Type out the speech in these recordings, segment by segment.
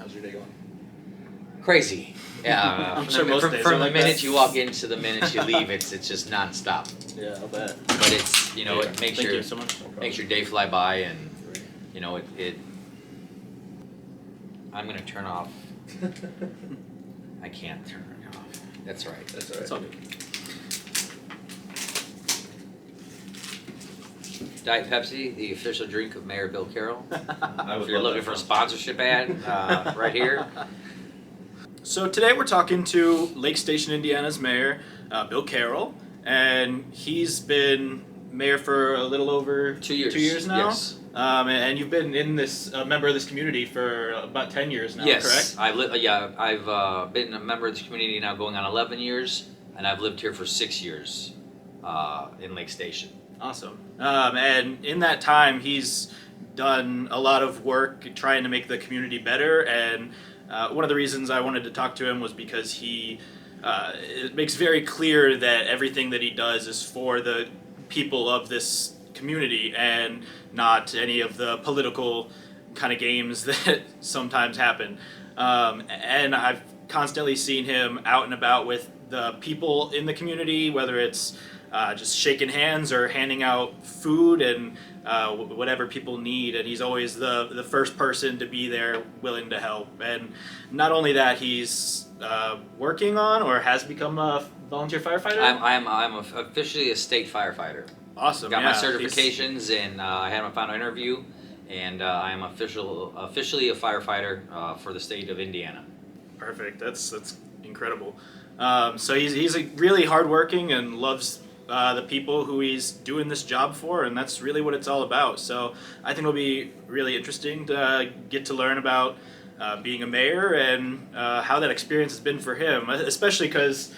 How's your day going? Crazy. Yeah, I'm sure most days from are the like minute that. you walk in to the minute you leave, it's just nonstop. Yeah, I'll bet. But it's it makes Thank your you so much. makes your day fly by, and it. I'm gonna turn off. I can't turn it off. That's right. That's all right. It's all good. Diet Pepsi, the official drink of Mayor Bill Carroll. I would If you're love looking that for a film. sponsorship ad, right here. So today we're talking to Lake Station, Indiana's mayor, Bill Carroll, and he's been mayor for a little over 2 years. 2 years now. Yes. And you've been in this member of this community for about 10 years now, Yes. correct? I've been a member of this community now going on 11 years, and I've lived here for 6 years in Lake Station. Awesome. And in that time, he's done a lot of work trying to make the community better. And one of the reasons I wanted to talk to him was because it makes very clear that everything that he does is for the people of this community and not any of the political kind of games that sometimes happen. And I've constantly seen him out and about with the people in the community, whether it's just shaking hands or handing out food and whatever people need, and he's always the first person to be there willing to help. And not only that, he's working on or has become a volunteer firefighter. I'm officially a state firefighter. Awesome. Got my yeah. certifications, and I had my final interview, and I am officially a firefighter for the state of Indiana. Perfect. That's incredible. So he's really hardworking and loves the people who he's doing this job for, and that's really what it's all about. So I think it'll be really interesting to get to learn about being a mayor and how that experience has been for him, especially because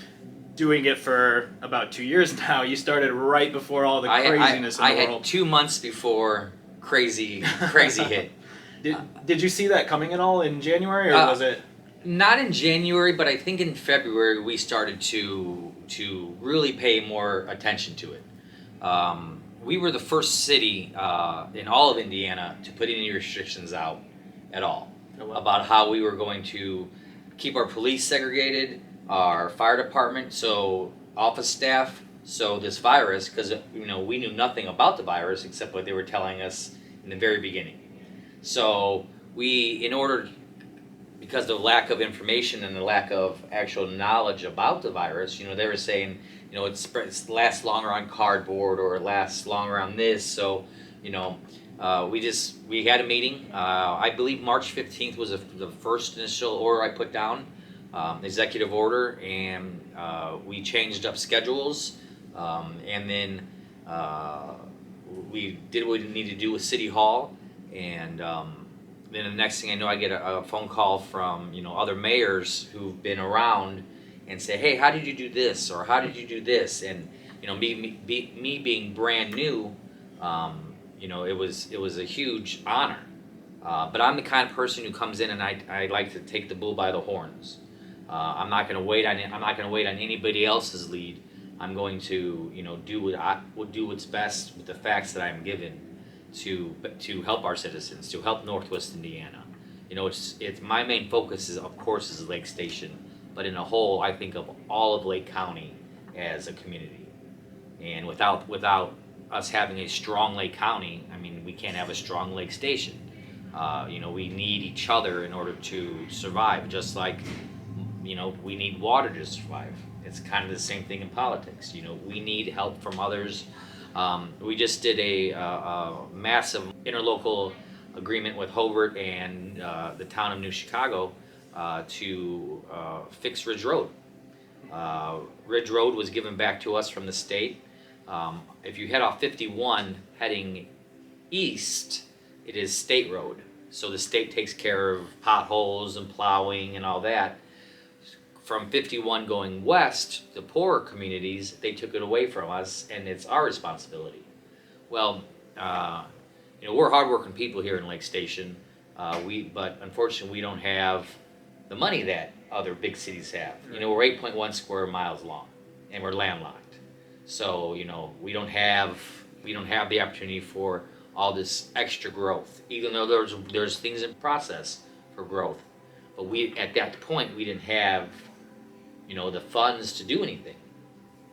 doing it for about 2 years now. You started right before all the craziness in the I world. had 2 months before crazy hit. Did you see that coming at all in January, or was it? Not in January, but I think in February we started to really pay more attention to it. We were the first city in all of Indiana to put any restrictions out at all about how we were going to keep our police segregated, our fire department, so office staff, so this virus, because we knew nothing about the virus except what they were telling us in the very beginning. So because of the lack of information and the lack of actual knowledge about the virus, they were saying, it lasts longer on cardboard or it lasts longer on this. So, we had a meeting. I believe March 15th was the first initial order I put down, executive order, and we changed up schedules, and then we did what we needed to do with City Hall, and then the next thing I know, I get a phone call from other mayors who've been around and say, "Hey, how did you do this?" or "How did you do this?" And me being brand new, it was a huge honor. But I'm the kind of person who comes in and I like to take the bull by the horns. I'm not going to wait on anybody else's lead. I'm going to do what's best with the facts that I'm given to help our citizens, to help Northwest Indiana. It's my main focus is Lake Station, but in a whole, I think of all of Lake County as a community. And without us having a strong Lake County, we can't have a strong Lake Station. We need each other in order to survive, just like we need water to survive. It's kind of the same thing in politics. We need help from others. We just did a massive interlocal agreement with Hobart and the town of New Chicago to fix Ridge Road. Ridge Road was given back to us from the state. If you head off 51 heading east, it is state road. So the state takes care of potholes and plowing and all that. From 51 going west, the poorer communities, they took it away from us, and it's our responsibility. Well, we're hardworking people here in Lake Station, but unfortunately we don't have the money that other big cities have. We're 8.1 square miles long, and we're landlocked. So we don't have the opportunity for all this extra growth, even though there's things in process for growth. but we at that point we didn't have, the funds to do anything.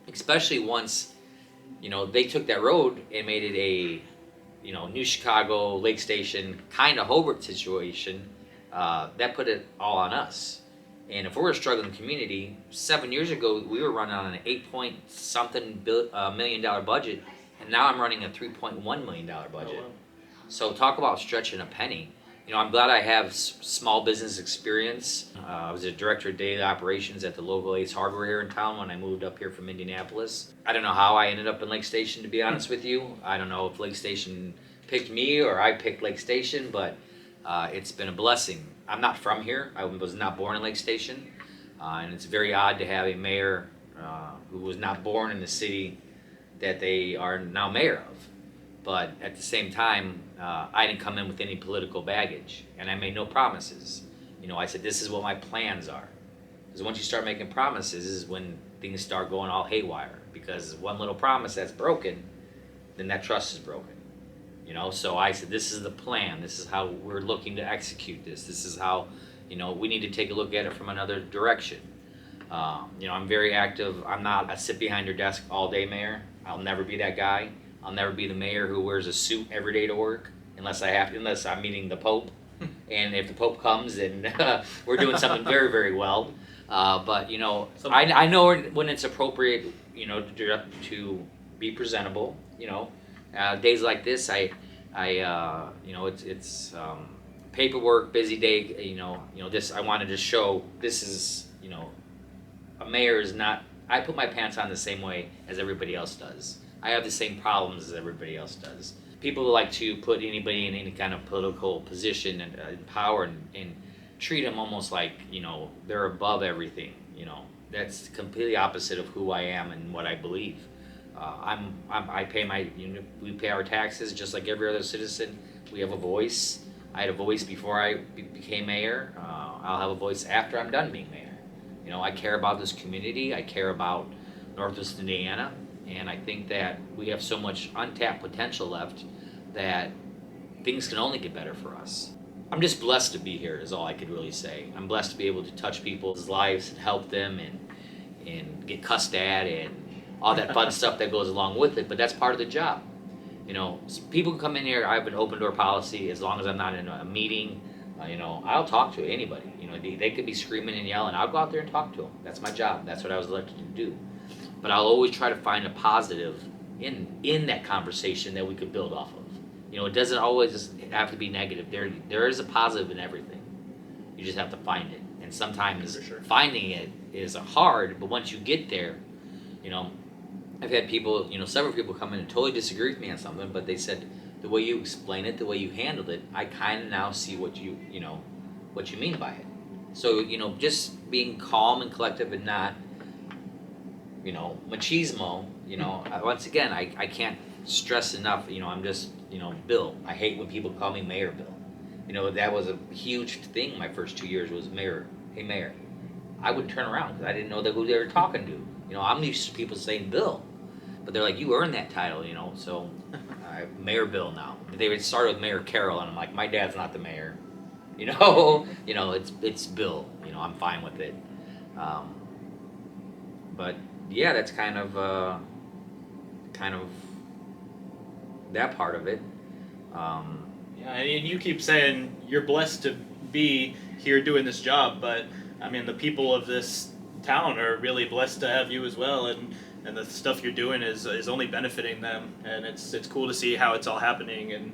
Especially once, they took that road and made it a, New Chicago, Lake Station, kind of Hobart situation. That put it all on us. And if we're a struggling community, 7 years ago we were running on an 8 point something million dollar budget, and now I'm running a $3.1 million budget. Oh, wow. So talk about stretching a penny. I'm glad I have small business experience. I was a director of daily operations at the local Ace Hardware here in town when I moved up here from Indianapolis. I don't know how I ended up in Lake Station, to be honest with you. I don't know if Lake Station picked me or I picked Lake Station, but it's been a blessing. I'm not from here. I was not born in Lake Station, and it's very odd to have a mayor who was not born in the city that they are now mayor of. But at the same time, I didn't come in with any political baggage, and I made no promises. I said, this is what my plans are. Because once you start making promises is when things start going all haywire. Because one little promise that's broken, then that trust is broken. So I said, this is the plan. This is how we're looking to execute this. This is how, we need to take a look at it from another direction. I'm very active. I'm not a sit behind your desk all day mayor. I'll never be that guy. I'll never be the mayor who wears a suit every day to work unless I'm meeting the Pope. And if the Pope comes, then we're doing something very, very well. But I know when it's appropriate, to be presentable. Days like this, it's paperwork, busy day. This I wanted to show. This is, a mayor is not. I put my pants on the same way as everybody else does. I have the same problems as everybody else does. People like to put anybody in any kind of political position and power and treat them almost like, they're above everything. That's completely opposite of who I am and what I believe. I pay we pay our taxes just like every other citizen. We have a voice. I had a voice before I became mayor. I'll have a voice after I'm done being mayor. I care about this community. I care about Northwest Indiana. And I think that we have so much untapped potential left that things can only get better for us. I'm just blessed to be here is all I could really say. I'm blessed to be able to touch people's lives and help them and get cussed at and all that fun stuff that goes along with it, but that's part of the job. People can come in here, I have an open door policy as long as I'm not in a meeting. I'll talk to anybody. They could be screaming and yelling. I'll go out there and talk to them. That's my job. That's what I was elected to do. But I'll always try to find a positive in that conversation that we could build off of. It doesn't always have to be negative. There is a positive in everything. You just have to find it. And sometimes finding it is hard, but once you get there, I've had people, several people come in and totally disagree with me on something, but they said, the way you explain it, the way you handled it, I kind of now see what you mean by it. So, just being calm and collective and not, machismo, once again, I can't stress enough, I'm just, Bill. I hate when people call me Mayor Bill. That was a huge thing my first 2 years was mayor. Hey, mayor. I wouldn't turn around because I didn't know who they were talking to. I'm used to people saying Bill, but they're like, you earned that title, so Mayor Bill now. They would start with Mayor Carroll, and I'm like, my dad's not the mayor. It's Bill. I'm fine with it. But yeah, that's kind of that part of it. Yeah, and you keep saying you're blessed to be here doing this job, but I mean the people of this town are really blessed to have you as well, and the stuff you're doing is only benefiting them, and it's cool to see how it's all happening and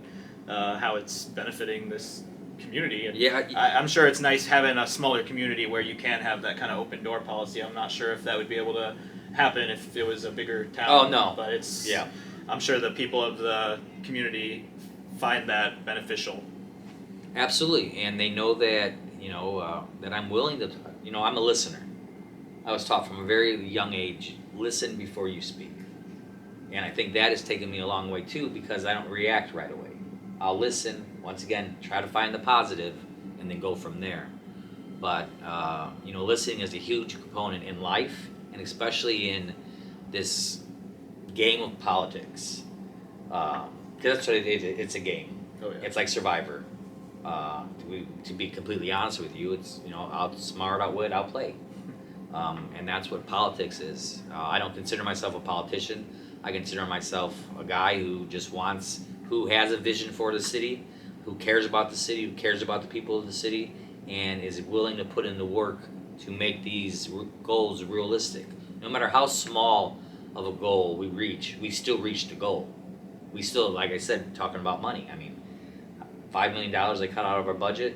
how it's benefiting this community. And Yeah, I'm sure it's nice having a smaller community where you can have that kind of open door policy. I'm not sure if that would be able to happen if it was a bigger town. Oh, no. But it's yeah. I'm sure the people of the community find that beneficial. Absolutely, and they know that that I'm willing to. I'm a listener. I was taught from a very young age, listen before you speak, and I think that has taken me a long way too because I don't react right away. I'll listen once again, try to find the positive, and then go from there. But listening is a huge component in life, and especially in this game of politics. That's what it is. It's a game. Oh, yeah. It's like Survivor. To be completely honest with you, it's outsmart, outwit, outplay, and that's what politics is. I don't consider myself a politician. I consider myself a guy who has a vision for the city, who cares about the city, who cares about the people of the city, and is willing to put in the work to make these goals realistic. No matter how small of a goal we reach, we still reach the goal. We still, like I said, talking about money. I mean, $5 million they cut out of our budget.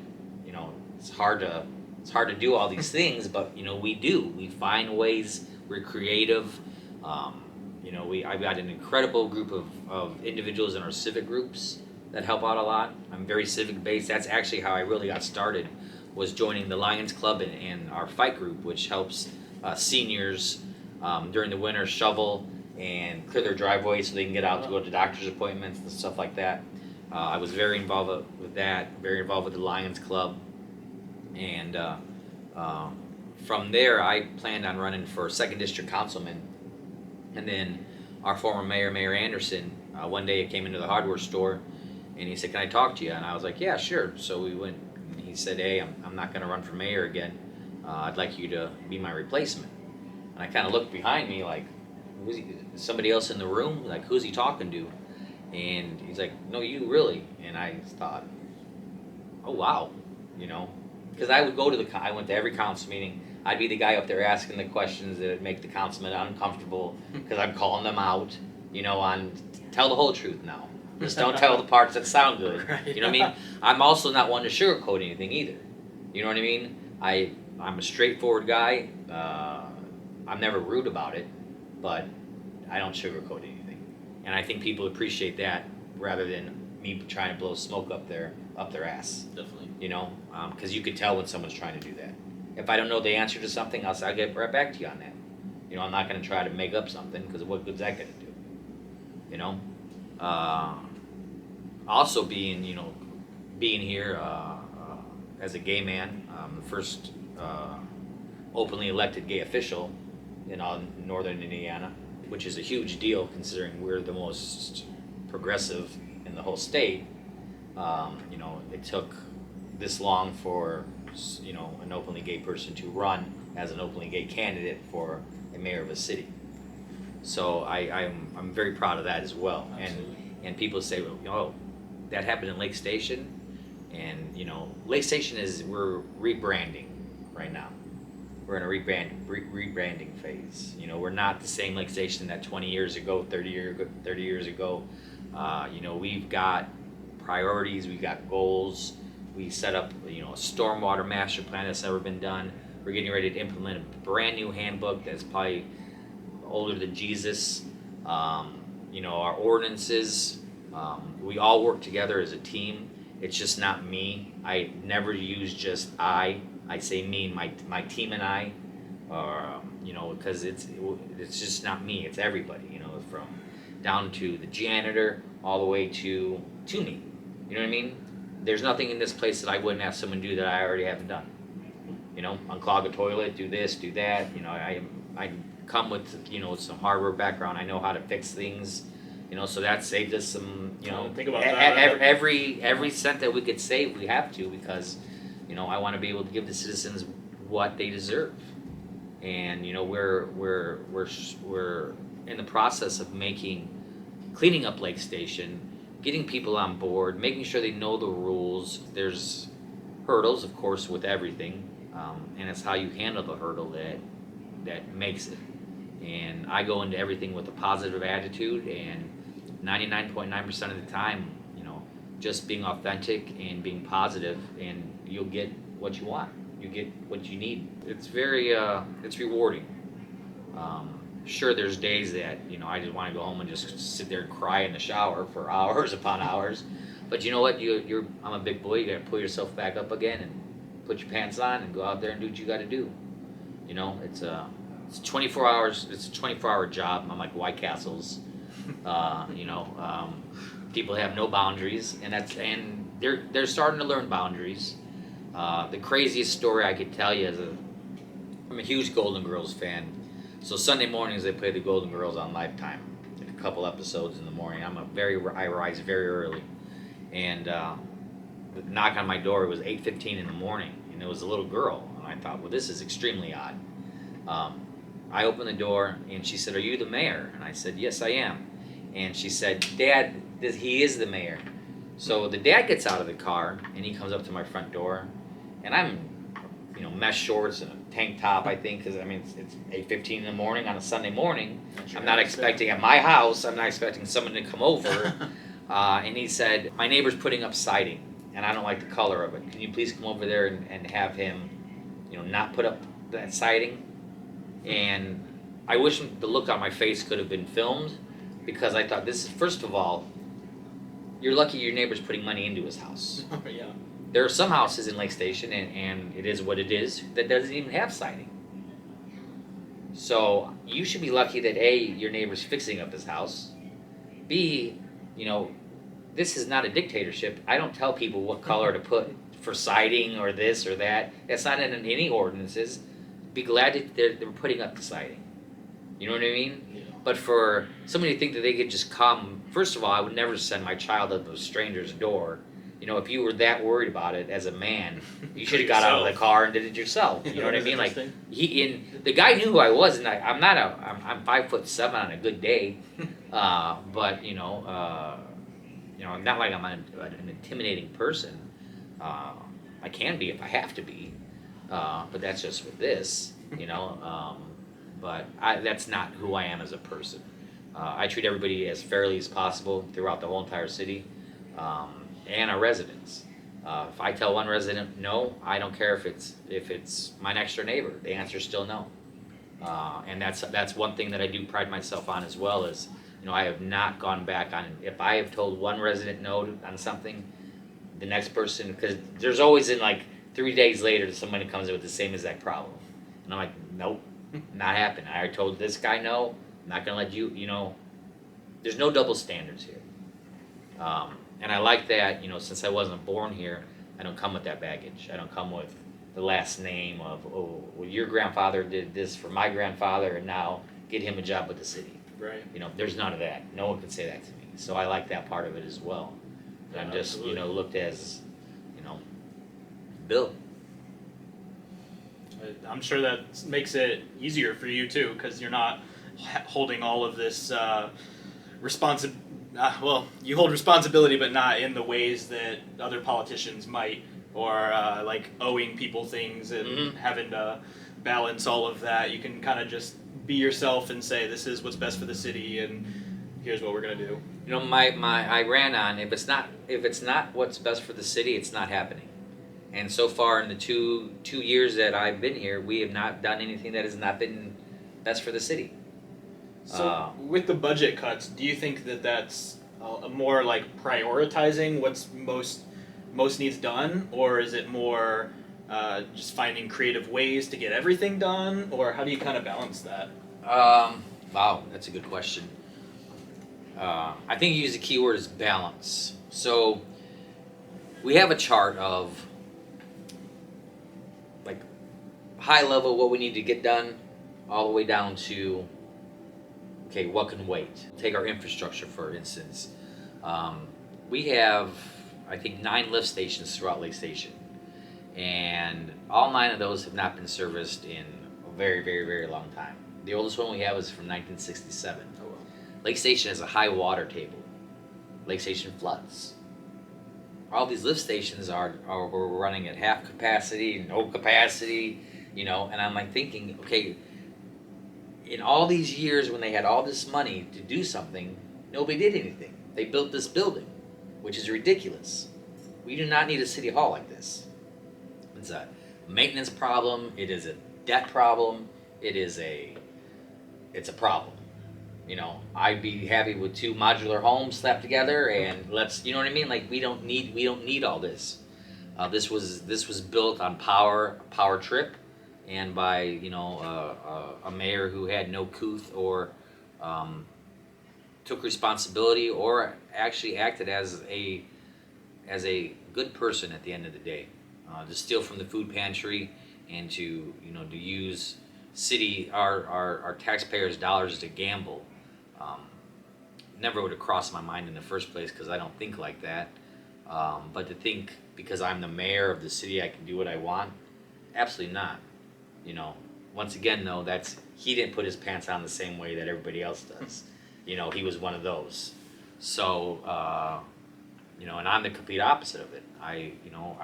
It's hard to do all these things, but we do. We find ways. We're creative. I've got an incredible group of individuals in our civic groups that help out a lot. I'm very civic based. That's actually how I really got started, was joining the Lions Club and our fight group, which helps seniors during the winter shovel and clear their driveway so they can get out to go to doctor's appointments and stuff like that. I was very involved with that, very involved with the Lions Club. And from there, I planned on running for 2nd District Councilman. And then our former mayor, Mayor Anderson, one day he came into the hardware store and he said, "Can I talk to you?" And I was like, "Yeah, sure." So we went, and he said, "Hey, I'm not going to run for mayor again. I'd like you to be my replacement." And I kind of looked behind me like, "Who's he? Somebody else in the room? Like, who's he talking to?" And he's like, "No, you really." And I thought, "Oh, wow," because I would go to I went to every council meeting. I'd be the guy up there asking the questions that make the councilman uncomfortable because I'm calling them out, on tell the whole truth now. Just don't tell the parts that sound good. Right. You know what I mean? I'm also not one to sugarcoat anything either. You know what I mean? I'm a straightforward guy. I'm never rude about it, but I don't sugarcoat anything. And I think people appreciate that rather than me trying to blow smoke up their ass. Definitely. Because you can tell when someone's trying to do that. If I don't know the answer to something, I'll get right back to you on that. I'm not going to try to make up something because what good's that going to do? Also being here as a gay man, the first openly elected gay official in northern Indiana, which is a huge deal considering we're the most progressive in the whole state. It took this long for an openly gay person to run as an openly gay candidate for a mayor of a city. So I'm very proud of that as well. And people say, "Oh, that happened in Lake Station," and Lake Station we're rebranding right now. We're in a rebranding phase. We're not the same Lake Station that 20 years ago, 30 years ago. We've got priorities, we've got goals. We set up, a stormwater master plan that's never been done. We're getting ready to implement a brand new handbook that's probably older than Jesus. Our ordinances, we all work together as a team. It's just not me. I never use just I say me, my team and I, because it's just not me. It's everybody, from down to the janitor all the way to me. You know what I mean? There's nothing in this place that I wouldn't have someone do that I already haven't done. Unclog a toilet, do this, do that. I come with some hardware background. I know how to fix things. So that saved us some. Think about that. Every cent that we could save, we have to because, I want to be able to give the citizens what they deserve. And we're in the process of cleaning up Lake Station, getting people on board, making sure they know the rules. There's hurdles, of course, with everything, and it's how you handle the hurdle that makes it. And I go into everything with a positive attitude, and 99.9% of the time, just being authentic and being positive, and you'll get what you want. You get what you need. It's very, it's rewarding. Sure, there's days that I just want to go home and just sit there and cry in the shower for hours upon hours. But you know what? I'm a big boy. You got to pull yourself back up again and put your pants on and go out there and do what you got to do. It's 24 hours. It's a 24-hour job. I'm like White Castles. People have no boundaries, and they're starting to learn boundaries. The craziest story I could tell you I'm a huge Golden Girls fan. So Sunday mornings they play the Golden Girls on Lifetime, like a couple episodes in the morning. I rise very early, and knock on my door. It was 8:15 in the morning, and it was a little girl. And I thought, well, this is extremely odd. Um, I opened the door, and she said, "Are you the mayor?" And I said, "Yes, I am." And she said, "Dad, he is the mayor." So the dad gets out of the car, and he comes up to my front door, and I'm, mesh shorts and a tank top, I think, because I mean it's 8:15 in the morning on a Sunday morning. I'm not expecting at my house. I'm not expecting someone to come over. And he said, "My neighbor's putting up siding, and I don't like the color of it. Can you please come over there and have him, not put up that siding?" And I wish the look on my face could have been filmed, because I thought, this is, first of all, you're lucky your neighbor's putting money into his house. Yeah. There are some houses in Lake Station, and it is what it is, that doesn't even have siding. So you should be lucky that A, your neighbor's fixing up his house. B, this is not a dictatorship. I don't tell people what color to put for siding or this or that. That's not in any ordinances. Be glad that they're putting up the siding. You know what I mean? Yeah. But for somebody to think that they could just come, first of all, I would never send my child up to a stranger's door. If you were that worried about it as a man, you should have got out of the car and did it yourself. You know what I mean? Like the guy knew who I was, and I'm 5'7" on a good day, but not like I'm an intimidating person. I can be if I have to be, but that's just with this, But that's not who I am as a person. I treat everybody as fairly as possible throughout the whole entire city. And our residents. If I tell one resident no, I don't care if it's my next door neighbor. The answer is still no. And that's one thing that I do pride myself on as well, is I have not gone back on. If I have told one resident no on something, the next person, because there's always in like 3 days later somebody comes in with the same exact problem, and I'm like, nope, not happening. I already told this guy no. I'm not gonna let you. There's no double standards here. And I like that, since I wasn't born here, I don't come with that baggage. I don't come with the last name of, oh, well, your grandfather did this for my grandfather, and now get him a job with the city. Right. There's none of that. No one can say that to me. So I like that part of it as well. That I'm just, looked as, Bill. I'm sure that makes it easier for you too, because you're not holding all of this you hold responsibility, but not in the ways that other politicians might, or like owing people things and having to balance all of that. You can kind of just be yourself and say, this is what's best for the city, and here's what we're gonna do. I ran on, if it's not what's best for the city, it's not happening. And so far in the two years that I've been here, we have not done anything that has not been best for the city. So with the budget cuts, do you think that that's more like prioritizing what's most needs done, or is it more just finding creative ways to get everything done, or how do you kind of balance that? Wow, that's a good question. I think you use the key word is balance. So we have a chart of like high level what we need to get done, all the way down to, okay, what can wait? Take our infrastructure, for instance. We have, I think, 9 lift stations throughout Lake Station. And all 9 of those have not been serviced in a very, very, very long time. The oldest one we have is from 1967. Oh, well. Lake Station has a high water table. Lake Station floods. All these lift stations are we're running at half capacity, no capacity, and I'm like thinking, okay, in all these years when they had all this money to do something, nobody did anything. They built this building, which is ridiculous. We do not need a city hall like this. It's a maintenance problem. It is a debt problem. It's a problem. I'd be happy with 2 modular homes slapped together, and let's, you know what I mean? Like we don't need all this. This was built on power trip, and by a mayor who had no couth or took responsibility or actually acted as a good person at the end of the day. To steal from the food pantry and to use our taxpayers' dollars to gamble. Never would have crossed my mind in the first place, because I don't think like that. But to think because I'm the mayor of the city, I can do what I want? Absolutely not. You know, once again, though, he didn't put his pants on the same way that everybody else does. You know, he was one of those. So, and I'm the complete opposite of it. I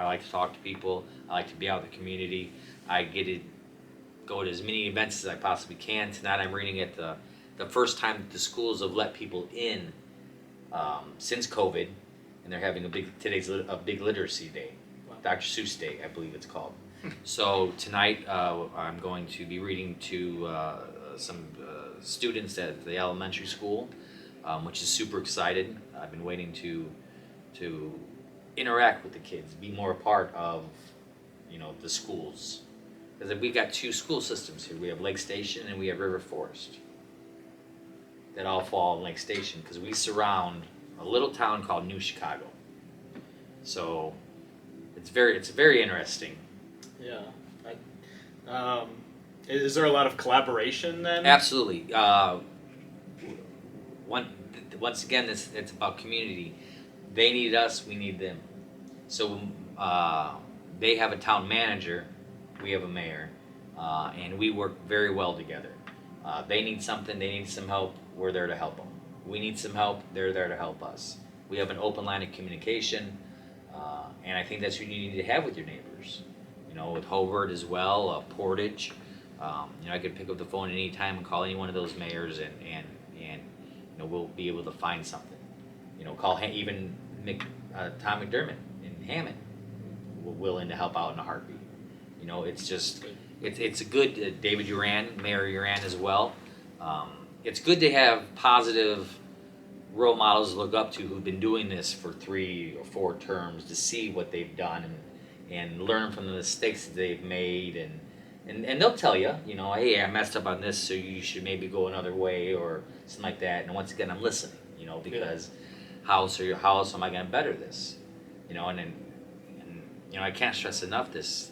like to talk to people. I like to be out in the community. I get to go to as many events as I possibly can. Tonight I'm reading at the first time that the schools have let people in since COVID, and they're having today's a big literacy day, Wow. Dr. Seuss Day, I believe it's called. So tonight I'm going to be reading to some students at the elementary school, which is super excited. I've been waiting to interact with the kids, be more a part of the schools, because we've got two school systems here. We have Lake Station and we have River Forest. That all fall in Lake Station because we surround a little town called New Chicago. So it's very interesting. Yeah. Is there a lot of collaboration then? Absolutely. Once again, it's about community. They need us, we need them. So they have a town manager, we have a mayor, and we work very well together. They need something, they need some help, we're there to help them. We need some help, they're there to help us. We have an open line of communication, and I think that's what you need to have with your neighbors. With Hobart as well, Portage. I could pick up the phone at any time and call any one of those mayors, and we'll be able to find something. Call even Tom McDermott in Hammond, willing to help out in a heartbeat. It's just it's a good David Uran, Mayor Uran as well. It's good to have positive role models to look up to who've been doing this for 3 or 4 terms, to see what they've done and learn from the mistakes that they've made, and they'll tell you, hey, I messed up on this, so you should maybe go another way or something like that. And once again, I'm listening, because how else am I going to better this? And I can't stress enough this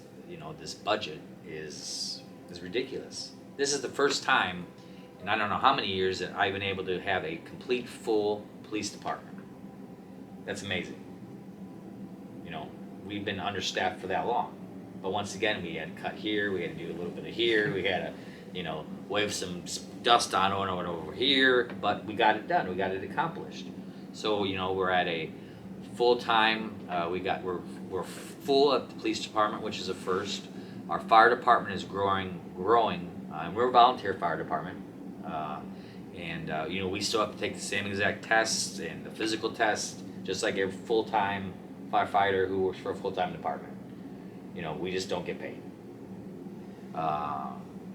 budget is ridiculous. This is the first time in I don't know how many years that I've been able to have a complete full police department. That's amazing. We've been understaffed for that long. But once again, we had to cut here, we had to do a little bit of here, we had to, wave some dust on over here, but we got it done, we got it accomplished. So, we're at a full-time, we're full at the police department, which is a first. Our fire department is growing, and we're a volunteer fire department. We still have to take the same exact tests and the physical tests, just like every full-time firefighter who works for a full-time department. We just don't get paid.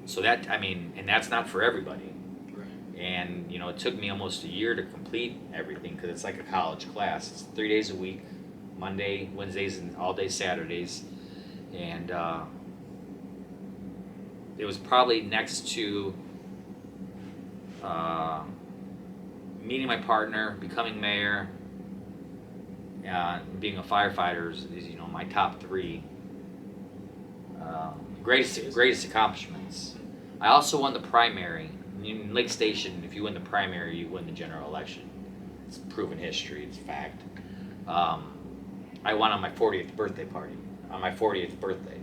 So that, and that's not for everybody. Right. And, it took me almost a year to complete everything because it's like a college class. It's 3 days a week, Monday, Wednesdays, and all day Saturdays. And it was probably next to meeting my partner, becoming mayor, being a firefighter is my top 3 greatest accomplishments. I also won the primary. In Lake Station, if you win the primary, you win the general election. It's proven history. It's fact. I won on my 40th birthday party. On my 40th birthday,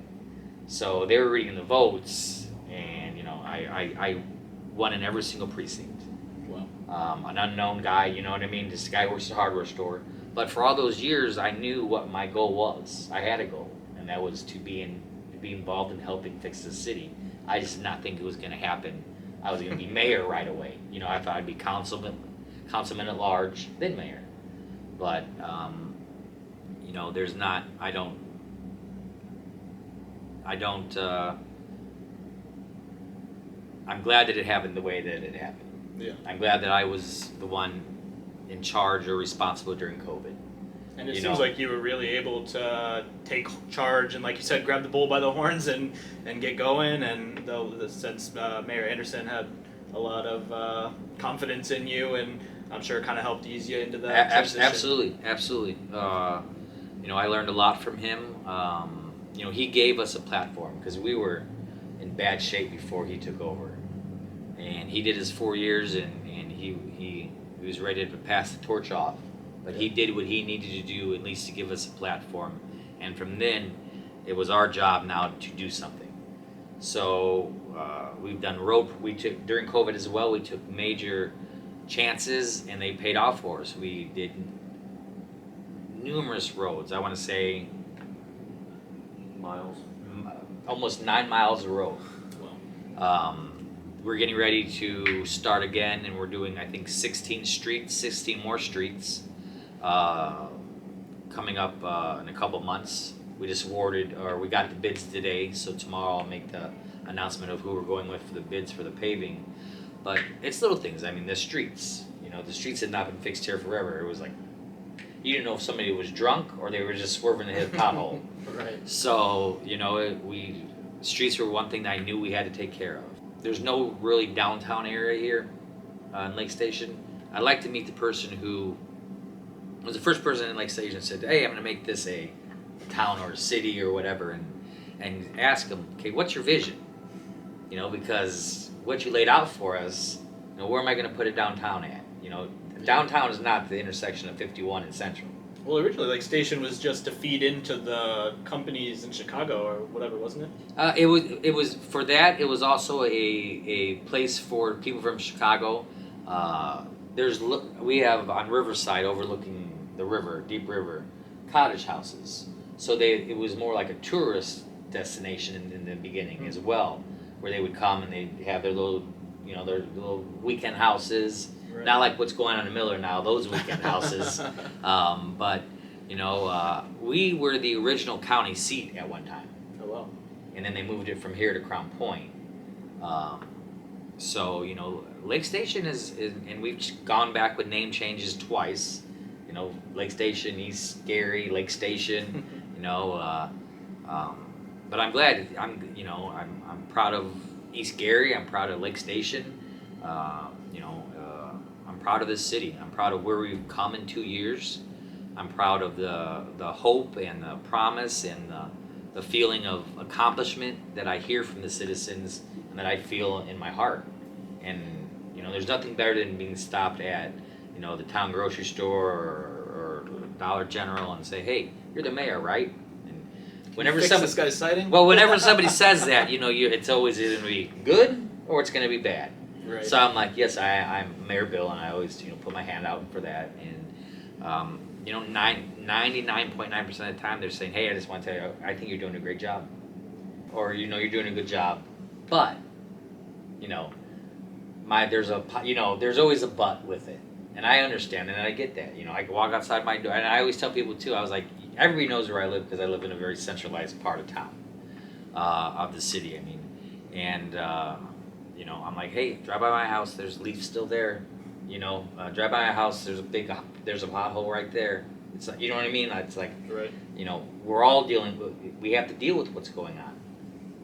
so they were reading the votes, and I won in every single precinct. Wow. An unknown guy, you know what I mean? This guy works at a hardware store. But for all those years, I knew what my goal was. I had a goal, and that was to be involved in helping fix the city. I just did not think it was going to happen. I was going to be mayor right away. I thought I'd be councilman at large, then mayor. But there's not. I don't. I'm glad that it happened the way that it happened. Yeah. I'm glad that I was the one in charge or responsible during COVID. And it seems like you were really able to take charge and, like you said, grab the bull by the horns and get going. And since Mayor Anderson had a lot of confidence in you, and I'm sure it kind of helped ease you into that transition. Absolutely. I learned a lot from him. He gave us a platform because we were in bad shape before he took over. And he did his 4 years, and he was ready to pass the torch off. But he did what he needed to do, at least to give us a platform And from then, it was our job now to do something. So we've done we took, during COVID as well, we took major chances and they paid off for us. We did numerous roads. I want to say Miles. almost 9 miles of road. Wow. We're getting ready to start again, and we're doing, I think, 16 more streets coming up in a couple months. We just we got the bids today, so tomorrow I'll make the announcement of who we're going with for the bids for the paving. But it's little things. I mean, the streets, the streets had not been fixed here forever. It was like, you didn't know if somebody was drunk or they were just swerving to hit a pothole. Right. So, streets were one thing that I knew we had to take care of. There's no really downtown area here in Lake Station. I'd like to meet the person who was the first person in Lake Station that said, hey, I'm going to make this a town or a city or whatever, and ask them, okay, what's your vision? Because what you laid out for us, where am I going to put it downtown at? Downtown is not the intersection of 51 and Central. Well, originally, Lake Station was just to feed into the companies in Chicago or whatever, wasn't it? It was for that. It was also a place for people from Chicago. We have on Riverside overlooking the river, Deep River, cottage houses. So it was more like a tourist destination in the beginning as well, where they would come and they have their little weekend houses. Right. Not like what's going on in Miller now, those weekend houses. But we were the original county seat at one time. Oh, wow. And then they moved it from here to Crown Point. So Lake Station is, and we've gone back with name changes twice. Lake Station, East Gary, Lake Station. But I'm glad. I'm proud of East Gary. I'm proud of Lake Station. I'm proud of this city. I'm proud of where we've come in 2 years. I'm proud of the hope and the promise and the feeling of accomplishment that I hear from the citizens and that I feel in my heart. And there's nothing better than being stopped at the town grocery store or Dollar General and say, hey, you're the mayor, right? And whenever this guy's siding? whenever somebody says that, it's always either going to be good or it's going to be bad. Right. So I'm like, yes, I'm Mayor Bill, and I always put my hand out for that. And 99.9% of the time they're saying, hey, I just want to tell you, I think you're doing a great job, or you're doing a good job, but there's always a but with it, and I understand and I get that. I can walk outside my door, and I always tell people too. I was like, everybody knows where I live because I live in a very centralized part of town, of the city. I'm like, hey, drive by my house. There's leaves still there. Drive by my house. There's a pothole right there. It's like, you know what I mean? It's like, right. We're all we have to deal with what's going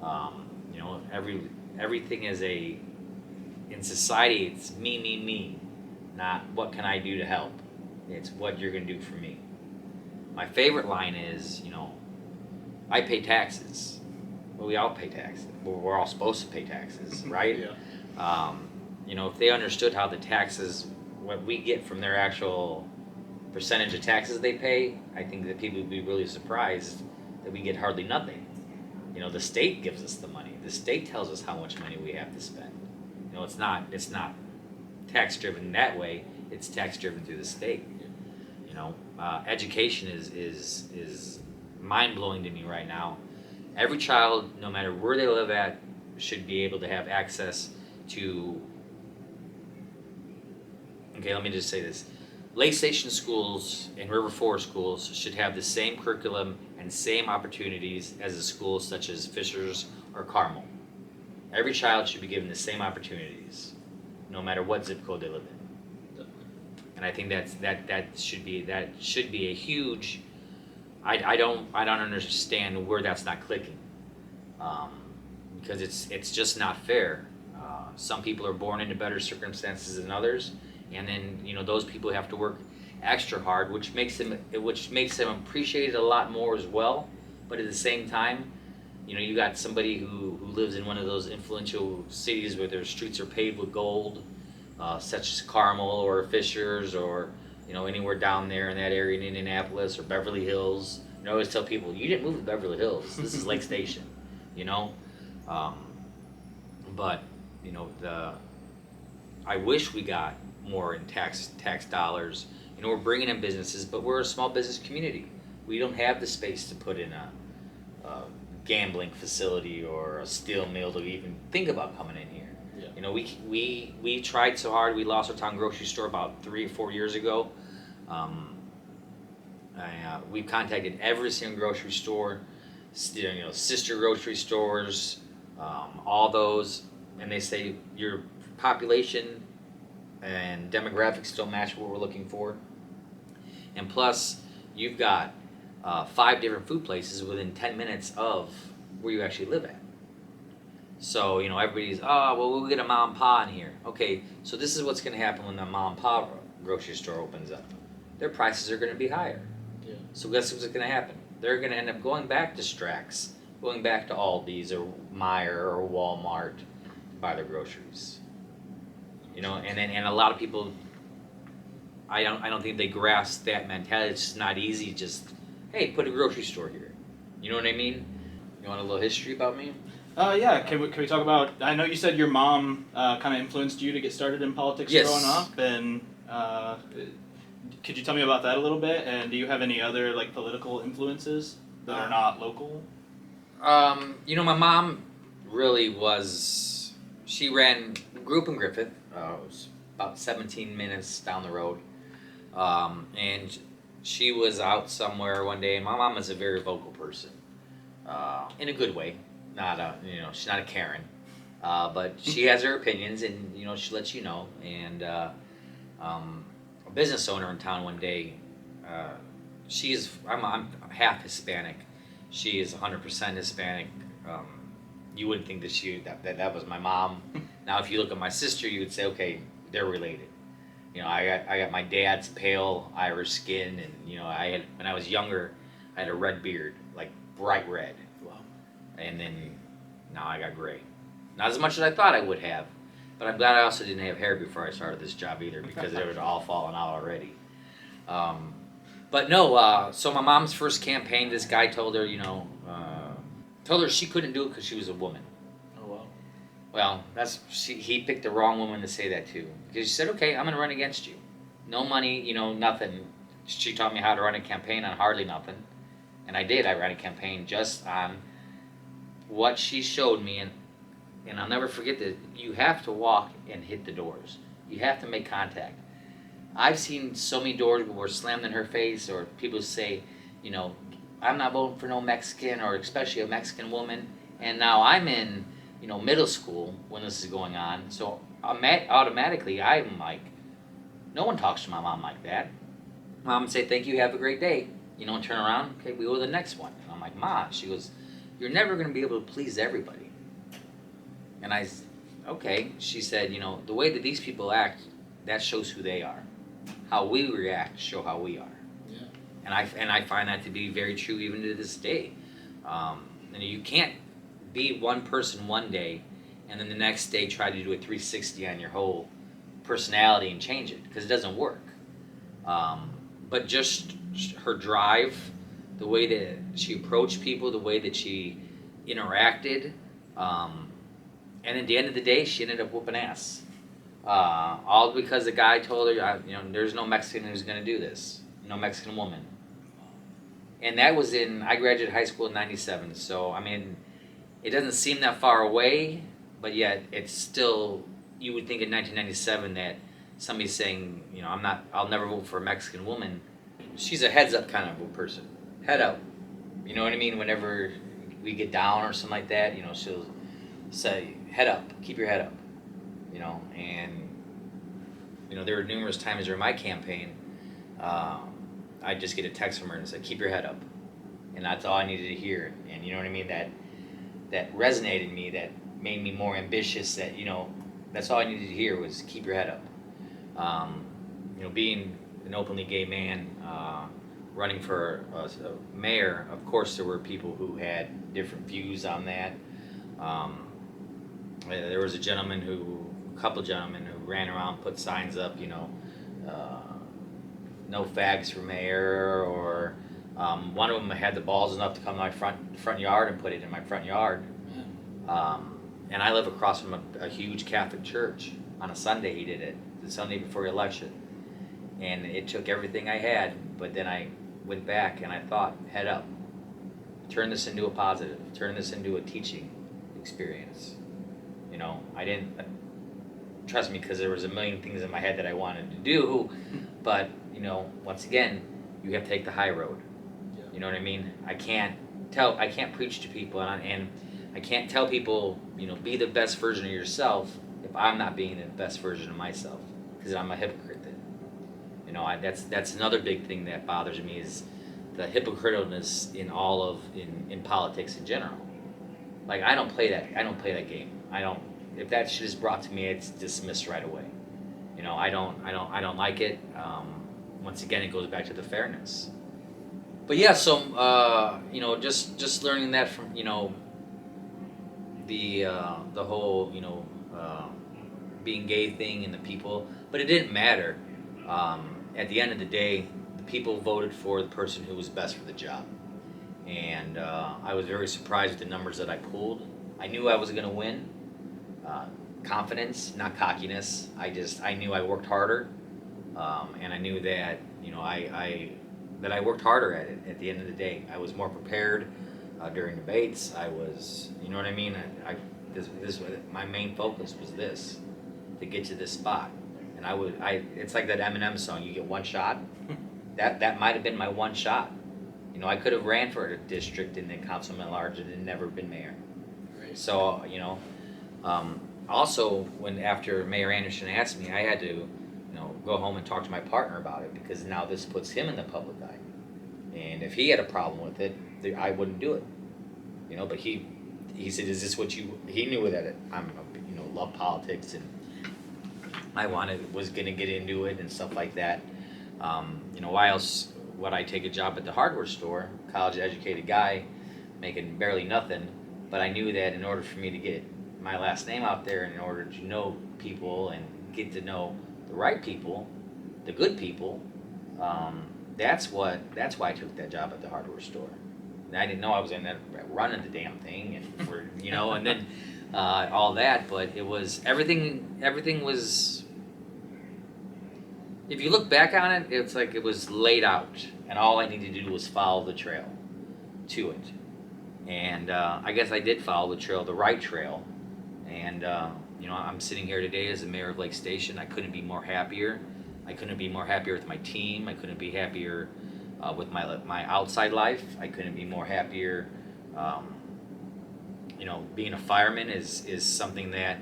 on. Everything is in society, it's me, not what can I do to help. It's what you're going to do for me. My favorite line is, I pay taxes. Well, we all pay taxes. We're all supposed to pay taxes, right? Yeah. If they understood how the taxes, what we get from their actual percentage of taxes they pay, I think that people would be really surprised that we get hardly nothing. The state gives us the money. The state tells us how much money we have to spend. It's not tax driven that way. It's tax driven through the state. Education is mind blowing to me right now. Every child, no matter where they live at, should be able to have access to. Okay, let me just say this. Lake Station schools and River Forest schools should have the same curriculum and same opportunities as the schools such as Fishers or Carroll. Every child should be given the same opportunities, no matter what zip code they live in. And I think that should be a huge. I don't understand where that's not clicking, because it's just not fair. Some people are born into better circumstances than others, and then those people have to work extra hard, which makes them appreciate it a lot more as well. But at the same time, you got somebody who lives in one of those influential cities where their streets are paved with gold, such as Carmel or Fishers or anywhere down there in that area in Indianapolis or Beverly Hills I always tell people, you didn't move to Beverly Hills. This is Lake Station, you know. Um, but you know, I wish we got more in tax dollars. You know, we're bringing in businesses, but we're a small business community. We don't have the space to put in a gambling facility or a steel mill to even think about coming in here. Yeah. You know, we tried so hard. We lost our town grocery store about 3 or 4 years ago. We contacted every single grocery store, you know, sister grocery stores, all those, and they say your population and demographics don't match what we're looking for. And plus, you've got 5 different food places within 10 minutes of where you actually live at. So, you know, everybody's, oh, well, we'll get a mom and pa in here. Okay, so this is what's going to happen when the mom and pa grocery store opens up. Their prices are going to be higher. Yeah. So guess what's going to happen? They're going to end up going back to Strax, going back to Aldi's or Meijer or Walmart to buy their groceries. You know, and a lot of people, I don't think they grasp that mentality. It's just not easy. Just, hey, put a grocery store here. You know what I mean? You want a little history about me? Yeah. Can we talk about? I know you said your mom kind of influenced you to get started in politics Yes. growing up, and could you tell me about that a little bit? And do you have any other like political influences that are not local? You know, my mom really was. She grew up in Griffith. It was about 17 minutes down the road, and she was out somewhere one day. My mom is a very vocal person, in a good way. Not a, you know, she's not a Karen, but she has her opinions, and you know, she lets you know. And a business owner in town one day, I'm half Hispanic. She is 100% Hispanic. You wouldn't think that was my mom. Now, if you look at my sister, you would say, okay, they're related. You know, I got my dad's pale Irish skin, and you know, when I was younger, I had a red beard, like bright red. Wow. And then now I got gray. Not as much as I thought I would have, but I'm glad I also didn't have hair before I started this job either, because it would all fallen out already. But no, so my mom's first campaign, this guy told her, told her she couldn't do it because she was a woman. Oh wow. Well, he picked the wrong woman to say that to, because she said, okay, I'm going to run against you. No money, you know, nothing. She taught me how to run a campaign on hardly nothing. And I did. I ran a campaign just on what she showed me, and I'll never forget that you have to walk and hit the doors. You have to make contact. I've seen so many doors were slammed in her face, or people say, you know, I'm not voting for no Mexican, or especially a Mexican woman. And now I'm in, you know, middle school when this is going on. So automatically I'm like, no one talks to my mom like that. Mom would say, thank you, have a great day. You know, and turn around, okay, we go to the next one. And I'm like, Mom, she goes, you're never going to be able to please everybody. And okay. She said, you know, the way that these people act, that shows who they are. How we react show how we are. Yeah. And I find that to be very true even to this day. You can't be one person one day and then the next day try to do a 360 on your whole personality and change it, because it doesn't work. But just her drive, the way that she approached people, the way that she interacted, and at the end of the day, she ended up whooping ass. All because the guy told her, there's no Mexican who's going to do this, no Mexican woman. And that was I graduated high school in '97, so I mean, it doesn't seem that far away, but yet it's still, you would think in 1997 that somebody's saying, I'll never vote for a Mexican woman. She's a heads up kind of a person. Head up. You know what I mean? Whenever we get down or something like that, she'll say, head up, keep your head up. And there were numerous times during my campaign, I'd just get a text from her and say, keep your head up. And that's all I needed to hear. And you know what I mean? That resonated in me, that made me more ambitious, that, that's all I needed to hear was keep your head up. Being an openly gay man, running for a mayor, of course there were people who had different views on that. There was a couple gentlemen who ran around, put signs up, no fags for mayor, or One of them had the balls enough to come to my front yard and put it in my front yard. And I live across from a huge Catholic church. On a Sunday he did it, the Sunday before the election. And it took everything I had, but then I went back and I thought, head up. Turn this into a positive. Turn this into a teaching experience. You know, I didn't, trust me, because there was a million things in my head that I wanted to do, but, you know, once again, you have to take the high road. Yeah. You know what I mean? I can't preach to people, and I can't tell people, you know, be the best version of yourself if I'm not being the best version of myself, because I'm a hypocrite then. You know, that's another big thing that bothers me is the hypocriticalness in politics in general. Like, I don't play that game. If that shit is brought to me, it's dismissed right away. You know, I don't like it. Once again, it goes back to the fairness. But yeah, so you know, just learning that from, you know, the whole, you know, being gay thing and the people, but it didn't matter. At the end of the day, the people voted for the person who was best for the job, and I was very surprised with the numbers that I pulled. I knew I was going to win. Confidence, not cockiness. I knew I worked harder, and I knew that, you know, I worked harder at it. At the end of the day, I was more prepared during debates. I was, you know what I mean. My main focus was this, to get to this spot. And it's like that Eminem song, you get one shot. That might have been my one shot. You know, I could have ran for a district and then councilman at large and never been mayor. Right. So, you know, also after Mayor Anderson asked me, I had to, you know, go home and talk to my partner about it, because now this puts him in the public eye. And if he had a problem with it, I wouldn't do it. You know, but he said, "Is this what you?" He knew that I'm, you know, love politics, and I was gonna get into it and stuff like that. You know, why else would I take a job at the hardware store? College educated guy, making barely nothing, but I knew that in order for me to get my last name out there, and in order to know people and get to know the right people, the good people, that's why I took that job at the hardware store. And I didn't know I was in there running the damn thing, and you know, and then all that, but it was everything was, if you look back on it, it's like it was laid out, and all I needed to do was follow the trail to it. And I guess I did follow the trail, the right trail. And you know, I'm sitting here today as the mayor of Lake Station. I couldn't be more happier. I couldn't be more happier with my team. I couldn't be happier with my outside life. I couldn't be more happier. You know, being a fireman is something that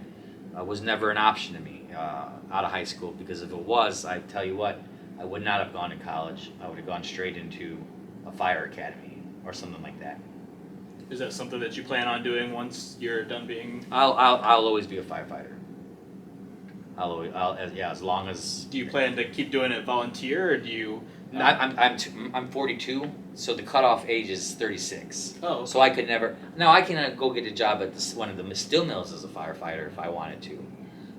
was never an option to me out of high school, because if it was, I tell you what, I would not have gone to college. I would have gone straight into a fire academy or something like that. Is that something that you plan on doing once you're done being? I'll always be a firefighter. As long as. Do you plan to keep doing it volunteer, or do you? I'm 42, so the cutoff age is 36. Oh. Okay. So I could never. No, I can go get a job at one of the steel mills as a firefighter if I wanted to,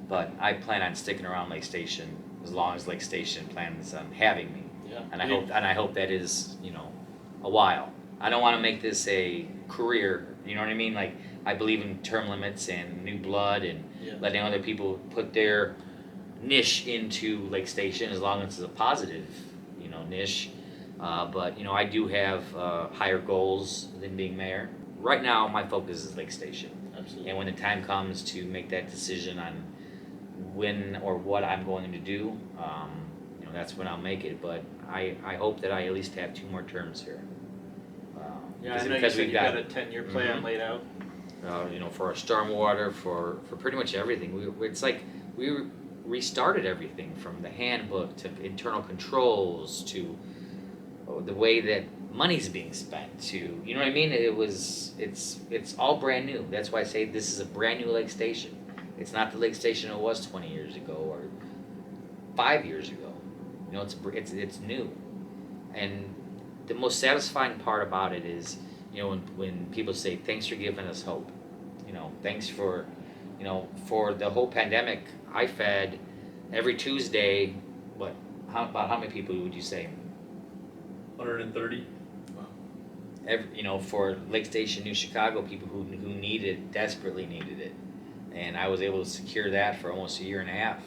but I plan on sticking around Lake Station as long as Lake Station plans on having me. Yeah. And I hope that is, you know, a while. I don't want to make this a career. You know what I mean? Like, I believe in term limits and new blood and letting other people put their niche into Lake Station, as long as it's a positive, you know, niche. But, you know, I do have higher goals than being mayor. Right now, my focus is Lake Station. Absolutely. And when the time comes to make that decision on when or what I'm going to do, you know, that's when I'll make it. But I hope that I at least have 2 more terms here. Yeah, I know you said you got a 10-year plan laid out. You know, for our stormwater, for pretty much everything. It's like we restarted everything, from the handbook to internal controls to the way that money's being spent to, you know what I mean? It's all brand new. That's why I say this is a brand new Lake Station. It's not the Lake Station it was 20 years ago or 5 years ago. You know, it's new. And the most satisfying part about it is, you know, when people say, thanks for giving us hope. You know, thanks for, you know, for the whole pandemic, I fed every Tuesday, about how many people would you say? 130. for Lake Station, New Chicago, people who needed it, desperately needed it, and I was able to secure that for almost a year and a half.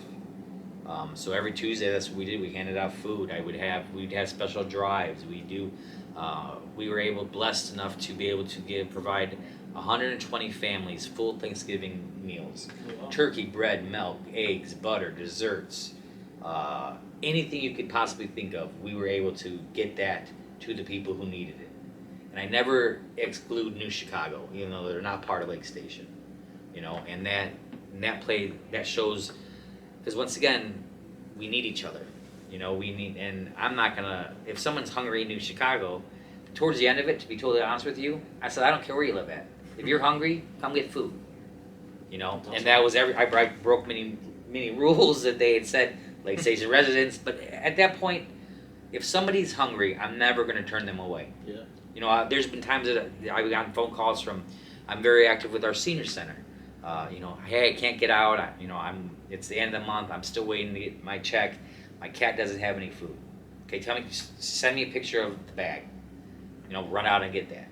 So every Tuesday, that's what we did. We handed out food. We'd have special drives. We were blessed enough to be able to provide 120 families full Thanksgiving meals. Wow. Turkey, bread, milk, eggs, butter, desserts, anything you could possibly think of. We were able to get that to the people who needed it. And I never exclude New Chicago, even though they're not part of Lake Station. And that shows, because once again, we need each other. And I'm not gonna, if someone's hungry in New Chicago, towards the end of it, to be totally honest with you, I said, I don't care where you live at. If you're hungry, come get food. Awesome. And that was I broke many rules that they had said, Lake Station residents, but at that point, if somebody's hungry, I'm never gonna turn them away. Yeah. There's been times that I've gotten phone calls from, I'm very active with our senior center. Hey, I can't get out. It's the end of the month. I'm still waiting to get my check. My cat doesn't have any food. Okay, send me a picture of the bag. Run out and get that.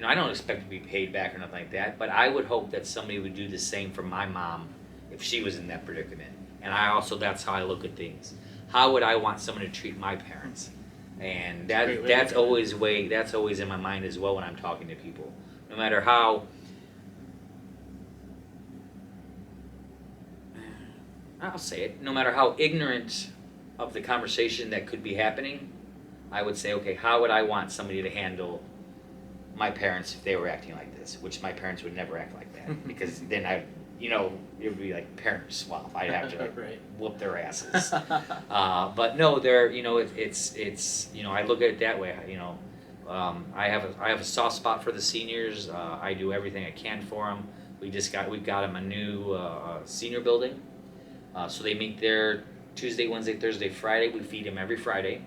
I don't expect to be paid back or nothing like that, but I would hope that somebody would do the same for my mom if she was in that predicament. And that's how I look at things. How would I want someone to treat my parents? And that's always in my mind as well when I'm talking to people. No matter how, I'll say it, no matter how ignorant of the conversation that could be happening, I would say, okay, how would I want somebody to handle my parents if they were acting like this? Which my parents would never act like that, because then it would be like parent swap. I'd have to Right. whoop their asses. But no, they're it's I look at it that way. I have a soft spot for the seniors. I do everything I can for them. We got them a new senior building, so they meet there Tuesday, Wednesday, Thursday, Friday. We feed them every Friday.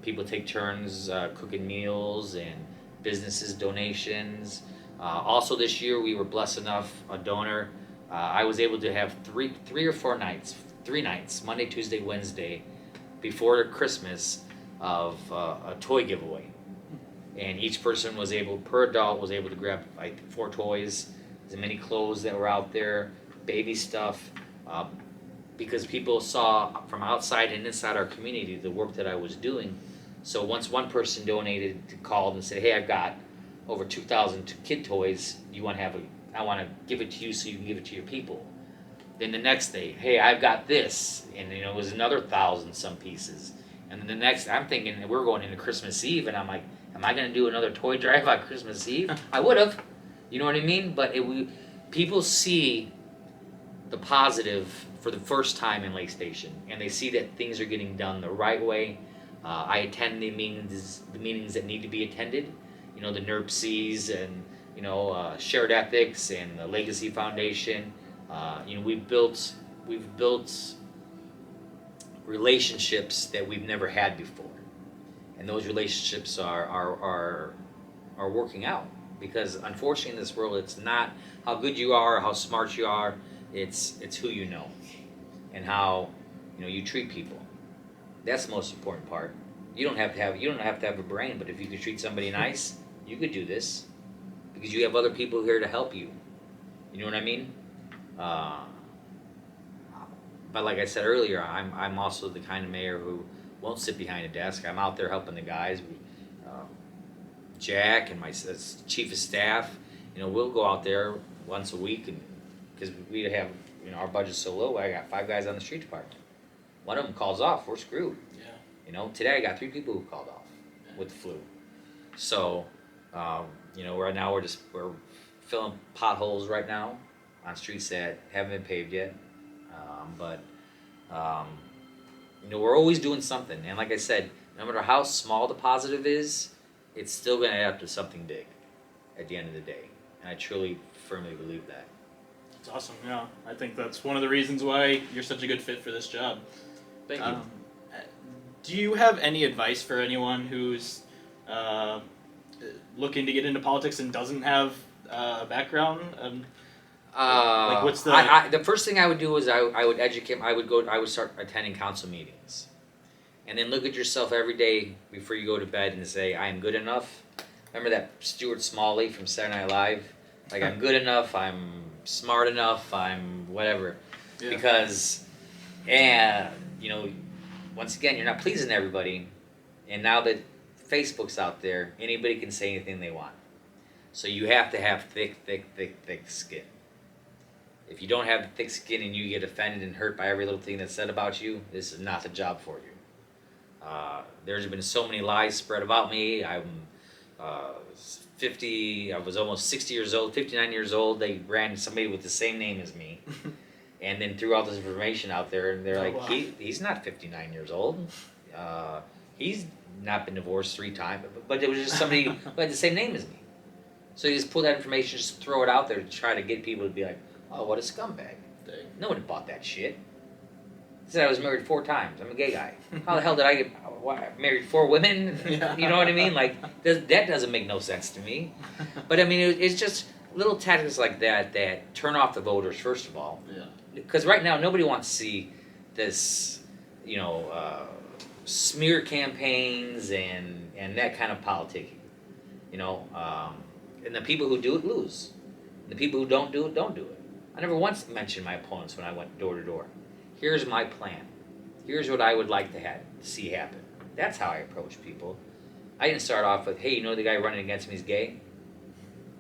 People take turns cooking meals and businesses donations. Also this year we were blessed enough, a donor, I was able to have three or four nights, 3 nights, Monday, Tuesday, Wednesday, before Christmas, of a toy giveaway. And each person per adult was able to grab 4 toys, as many clothes that were out there, baby stuff, because people saw from outside and inside our community the work that I was doing. So once one person called and said, hey, I've got over 2,000 kid toys, I want to give it to you so you can give it to your people. Then the next day, hey, I've got this, and it was another 1,000 some pieces. And then the next, I'm thinking we're going into Christmas Eve, and I'm like, am I going to do another toy drive on Christmas Eve? I would have, you know what I mean? But people see the positive for the first time in Lake Station, and they see that things are getting done the right way. I attend the meetings that need to be attended. The NERPCs and Shared Ethics and the Legacy Foundation. We've built relationships that we've never had before, and those relationships are working out, because unfortunately in this world it's not how good you are or how smart you are, it's who you know and how you treat people. That's the most important part. You don't have to have a brain, but if you could treat somebody nice, you could do this, because you have other people here to help you. You know what I mean? But like I said earlier, I'm also the kind of mayor who won't sit behind a desk. I'm out there helping the guys. Jack and my chief of staff, we'll go out there once a week, and because we have our budget's so low, I got 5 guys on the street department. One of them calls off, we're screwed. Yeah. Today I got 3 people who called off with the flu. So, right now we're filling potholes right now on streets that haven't been paved yet. But we're always doing something. And like I said, no matter how small the positive is, it's still going to add up to something big at the end of the day. And I truly, firmly believe that. It's awesome. Yeah, I think that's one of the reasons why you're such a good fit for this job. Thank you. Do you have any advice for anyone who's looking to get into politics and doesn't have a background? What's the the first thing I would do is I would educate. I would start attending council meetings, and then look at yourself every day before you go to bed and say, I am good enough. Remember that Stuart Smalley from Saturday Night Live? Like, I'm good enough, I'm smart enough, I'm whatever. Yeah. Because, and, you know, once again, you're not pleasing everybody. And now that Facebook's out there, anybody can say anything they want. So you have to have thick skin. If you don't have the thick skin and you get offended and hurt by every little thing that's said about you, this is not the job for you. There's been so many lies spread about me. I'm 50, I was almost 60 years old, 59 years old. They ran somebody with the same name as me. And then threw all this information out there, and they're like, wow. he's not 59 years old. He's not been divorced 3 times. But it was just somebody who had the same name as me. So you just pull that information, just throw it out there to try to get people to be like, oh, what a scumbag. Dang. No one bought that shit. He said I was married 4 times. I'm a gay guy. How the hell did I get married 4 women? Yeah. You know what I mean? Like, that doesn't make no sense to me. But I mean, it's just little tactics like that turn off the voters, first of all. Yeah. Because right now, nobody wants to see this, smear campaigns and that kind of politicking. And the people who do it lose. The people who don't do it, don't do it. I never once mentioned my opponents when I went door to door. Here's my plan. Here's what I would like to see happen. That's how I approach people. I didn't start off with, hey, you know the guy running against me is gay?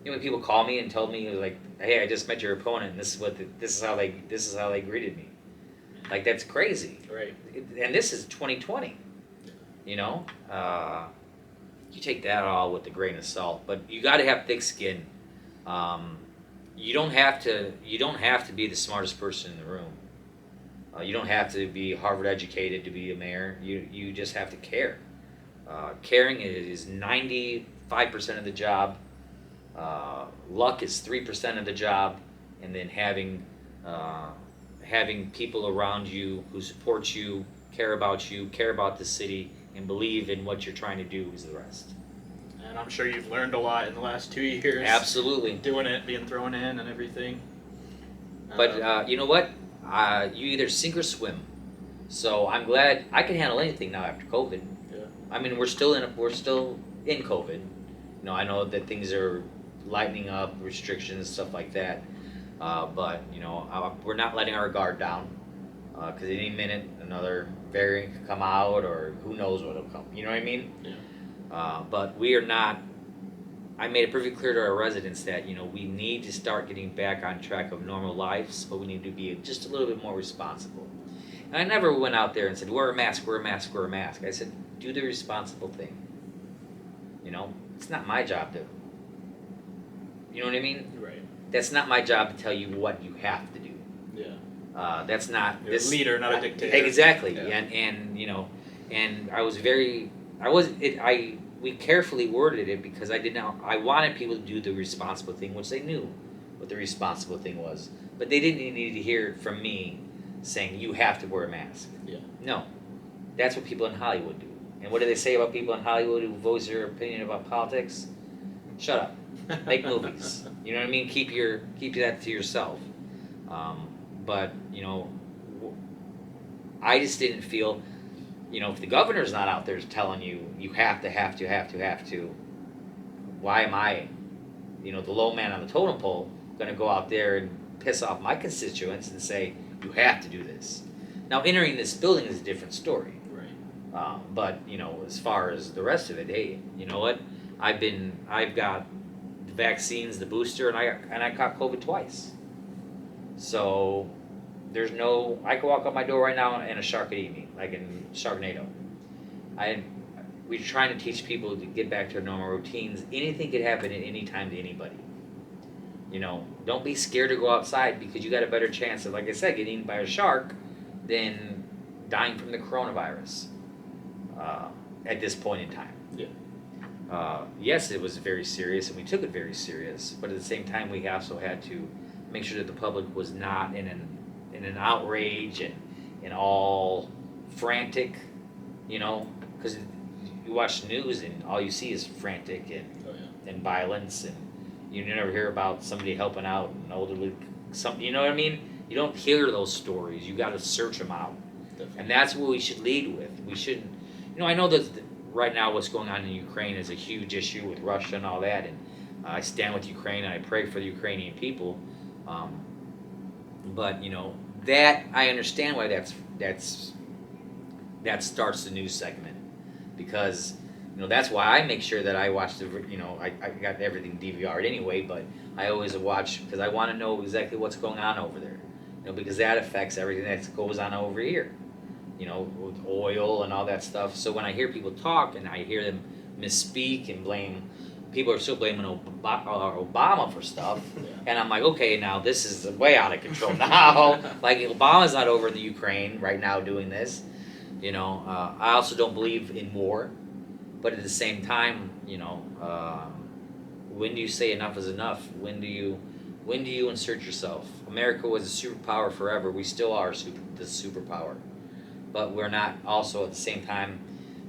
You know when people call me and told me, like, hey, I just met your opponent, and this is how they greeted me. Like, that's crazy. Right. And this is 2020. You take that all with a grain of salt, but you got to have thick skin. You don't have to be the smartest person in the room. You don't have to be Harvard educated to be a mayor. You just have to care. Caring is 95% of the job. Luck is 3% of the job, and then having people around you who support you, care about the city, and believe in what you're trying to do is the rest. And I'm sure you've learned a lot in the last 2 years. Absolutely. Doing it, being thrown in and everything. But you know what? You either sink or swim. So I'm glad I can handle anything now after COVID. Yeah. I mean, we're still in COVID. I know that things are lightening up, restrictions, stuff like that. But we're not letting our guard down. Because any minute another variant could come out, or who knows what'll come. You know what I mean? Yeah. But we are not. I made it perfectly clear to our residents that we need to start getting back on track of normal lives, but we need to be just a little bit more responsible. And I never went out there and said, wear a mask, wear a mask, wear a mask. I said, do the responsible thing. It's not my job to. You know what I mean? Right. That's not my job to tell you what you have to do. Yeah. That's not You're a leader, not a dictator. Exactly. Yeah. And I was we carefully worded it because I wanted people to do the responsible thing, which they knew what the responsible thing was. But they didn't need to hear it from me saying you have to wear a mask. Yeah. No. That's what people in Hollywood do. And what do they say about people in Hollywood who voice their opinion about politics? Shut up. Make movies. You know what I mean? Keep that to yourself. But I just didn't feel, if the governor's not out there telling you have to, why am I, the low man on the totem pole, going to go out there and piss off my constituents and say, you have to do this. Now, entering this building is a different story. Right. But, as far as the rest of it, hey, you know what? I've got the vaccines, the booster, and I caught COVID twice. So I could walk out my door right now and a shark could eat me, like in Sharknado. We're trying to teach people to get back to their normal routines. Anything could happen at any time to anybody. Don't be scared to go outside because you got a better chance of, like I said, getting eaten by a shark than dying from the coronavirus at this point in time. Yeah. Yes, it was very serious, and we took it very serious. But at the same time, we also had to make sure that the public was not in an outrage and all frantic, because you watch the news and all you see is frantic and violence, and you never hear about somebody helping out an elderly, you know what I mean? You don't hear those stories. You got to search them out. Definitely. And that's what we should lead with. We shouldn't, I know that right now what's going on in Ukraine is a huge issue with Russia and all that, and I stand with Ukraine and I pray for the Ukrainian people. But that I understand why that starts the news segment, because that's why I make sure that I watch I got everything DVR'd anyway, but I always watch because I want to know exactly what's going on over there, because that affects everything that goes on over here, with oil and all that stuff. So when I hear people talk and I hear them misspeak and people are still blaming Obama for stuff, and I'm like, okay, now this is way out of control now. Like Obama's not over in the Ukraine right now doing this. I also don't believe in war, but at the same time, when do you say enough is enough? When do you insert yourself? America was a superpower forever. We still are the superpower, but we're not. Also, at the same time,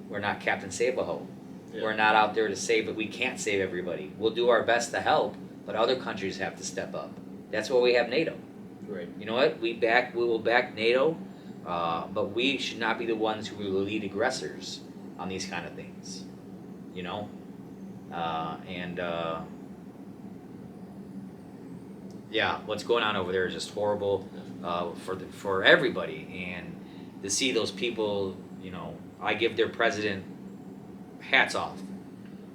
we're not Captain Save-A-Ho. Yeah. We're not out there to save it. We can't save everybody. We'll do our best to help, but other countries have to step up. That's why we have NATO. Right. You know what? We will back NATO, but we should not be the ones who will lead aggressors on these kind of things. Yeah, what's going on over there is just horrible for everybody, and to see those people, I give their president hats off.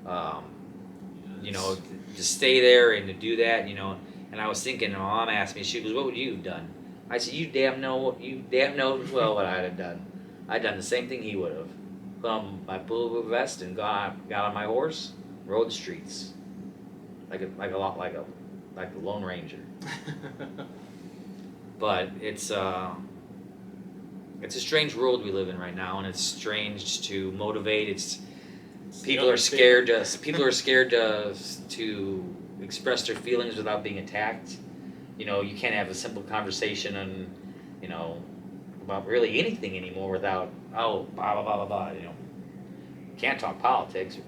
To stay there and to do that, And I was thinking, my mom asked me, she goes, "What would you have done?" I said, you damn know well what I'd have done. I'd done the same thing he would have. Put on my bulletproof vest and got on my horse, rode the streets, like a Lone Ranger. But it's a strange world we live in right now, and it's strange to motivate. People are scared to express their feelings without being attacked. You can't have a simple conversation about really anything anymore without blah blah blah blah blah. Can't talk politics.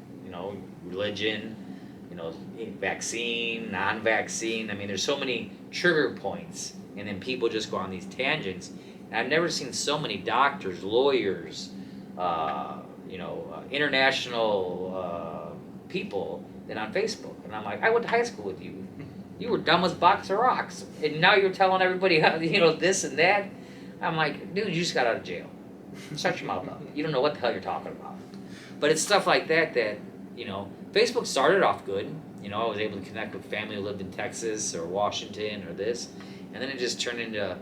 Religion. Vaccine, non-vaccine. I mean, there's so many trigger points, and then people just go on these tangents. And I've never seen so many doctors, lawyers, international people than on Facebook. And I'm like, I went to high school with you. You were dumb as a box of rocks, and now you're telling everybody how, this and that. I'm like, dude, you just got out of jail. Shut your mouth up. You don't know what the hell you're talking about. But it's stuff like that Facebook started off good. I was able to connect with family who lived in Texas or Washington or this, and then it just turned into,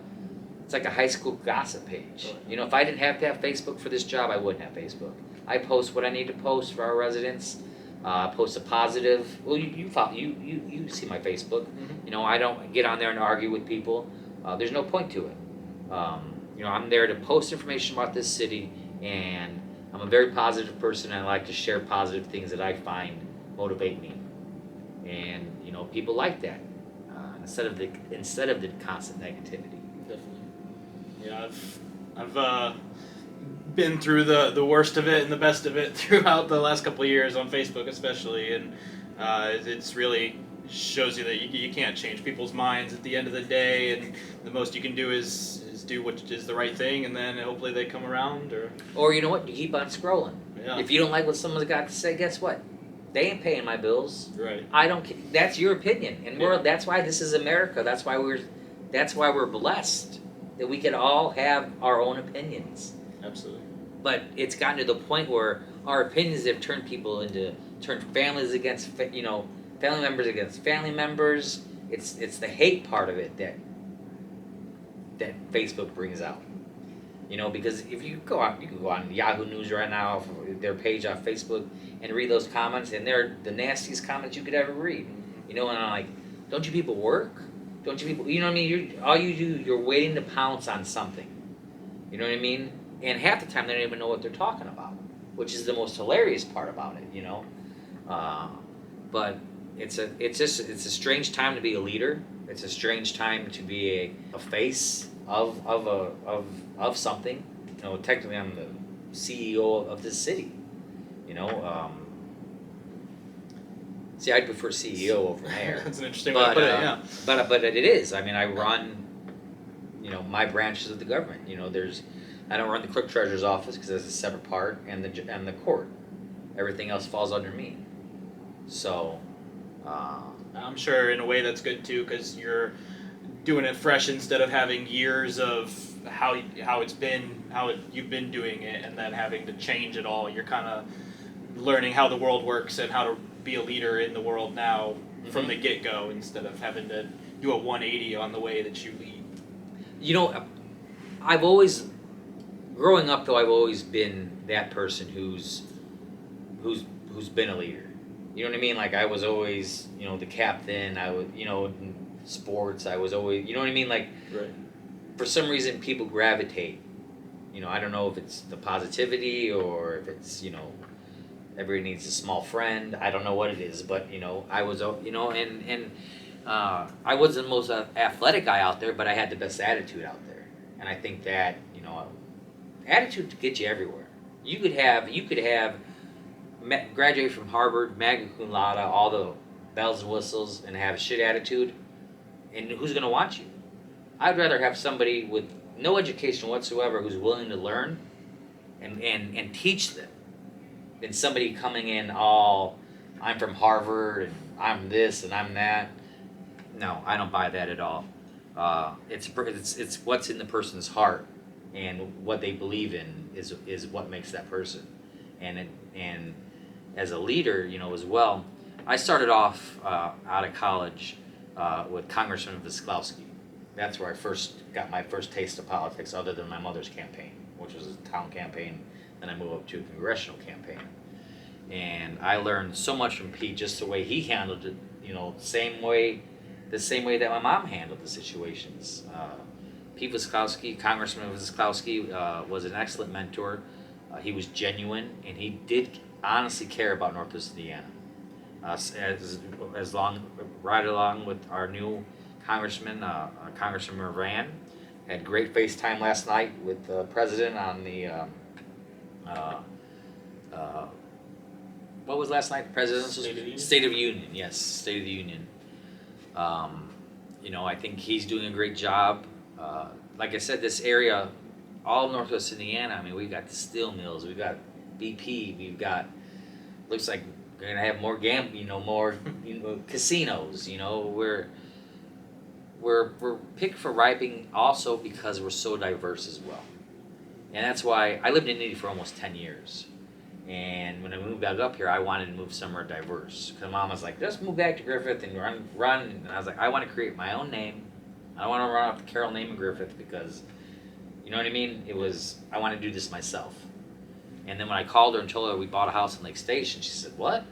it's like a high school gossip page. If I didn't have to have Facebook for this job, I wouldn't have Facebook. I post what I need to post for our residents. Post a positive. Well, you see my Facebook. Mm-hmm. I don't get on there and argue with people. There's no point to it. I'm there to post information about this city, and I'm a very positive person, and I like to share positive things that I find motivate me. And people like that instead of the constant negativity. Definitely. Yeah, I've been through the worst of it and the best of it throughout the last couple of years on Facebook, especially, and it's really shows you that you can't change people's minds at the end of the day, and the most you can do is do what is the right thing, and then hopefully they come around, or you know what, you keep on scrolling. Yeah. If you don't like what someone's got to say, guess what? They ain't paying my bills. Right. I don't. That's your opinion, and that's why this is America. That's why we're blessed that we can all have our own opinions. Absolutely. But it's gotten to the point where our opinions have turned families against family members against family members. It's the hate part of it that Facebook brings out. Because if you can go on Yahoo News right now, their page on Facebook, and read those comments, and they're the nastiest comments you could ever read. And I'm like, don't you people work? Don't you people, what I mean? You're waiting to pounce on something. You know what I mean? And half the time they don't even know what they're talking about, which is the most hilarious part about it, But it's a strange time to be a leader. It's a strange time to be a face of something. Technically I'm the CEO of this city. See, I'd prefer CEO over mayor. That's an interesting way to put it, yeah. But it is. I mean, I run, my branches of the government. I don't run the clerk treasurer's office because it's a separate part, and the court. Everything else falls under me. So, I'm sure in a way that's good too, because you're doing it fresh instead of having years of you've been doing it, and then having to change it all. You're kind of learning how the world works and how to be a leader in the world now from the get go, instead of having to do a 180 on the way that you lead. you know, I've always, growing up though, I've always been that person who's been a leader. You know what I mean? Like I was always, the captain. I was, in sports. I was always, you know what I mean? Like, Right. for some reason, people gravitate. I don't know if it's the positivity or if it's, everybody needs a small friend. I don't know what it is, but I was, I wasn't the most athletic guy out there, but I had the best attitude out there, and I think that attitude gets you everywhere. You could have graduate from Harvard, magna cum laude, all the bells and whistles, and have a shit attitude, and who's gonna want you? I'd rather have somebody with no education whatsoever who's willing to learn and teach them than somebody coming in all, I'm from Harvard and I'm this and I'm that. No, I don't buy that at all. It's what's in the person's heart, and what they believe in is what makes that person. And as a leader, as well, I started off out of college with Congressman Visklowski. That's where I first got my first taste of politics, other than my mother's campaign, which was a town campaign. Then I moved up to a congressional campaign, and I learned so much from Pete, just the way he handled it. The same way that my mom handled the situations. Pete Visklowski, Congressman Visklowski, was an excellent mentor. He was genuine, and he did honestly care about Northwest Indiana. Right along with our new Congressman, Congressman Moran, had great FaceTime last night with the president on the. What was last night? The president's State of the Union? State of the Union. Yes, State of the Union. I think he's doing a great job. Like I said, this area, all of Northwest Indiana. I mean, we've got the steel mills, we've got BP, we've got. Looks like we're gonna have more more casinos. We're picked for ripening also because we're so diverse as well, and that's why I lived in Indy for almost 10 years. And when I moved back up here, I wanted to move somewhere diverse. Because Mom was like, just move back to Griffith and run. And I was like, I want to create my own name. I don't want to run off the Carroll name in Griffith because, you know what I mean? I want to do this myself. And then when I called her and told her we bought a house in Lake Station, she said, what?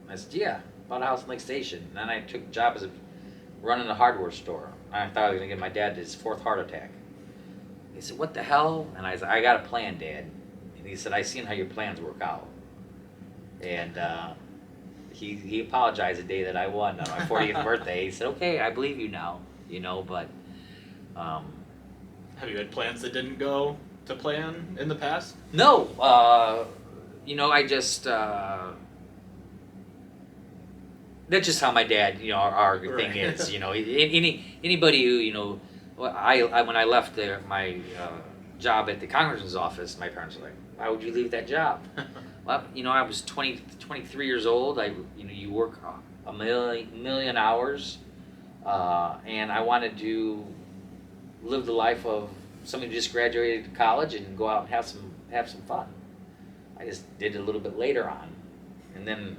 I said, yeah, bought a house in Lake Station. And then I took a job as running a hardware store. I thought I was going to get my dad his 4th heart attack. He said, what the hell? And I said, I got a plan, Dad. And he said, I seen how your plans work out. And he apologized the day that I won on my 40th birthday. He said, okay, I believe you now. But Have you had plans that didn't go to plan in the past? no, I just that's just how my dad, our thing Right. is. Anybody who, I when I left my job at the congressman's office, my parents were like, why would you leave that job? Well, I was 23 years old. You work a million hours, and I wanted to live the life of somebody who just graduated college and go out and have some fun. I just did it a little bit later on, and then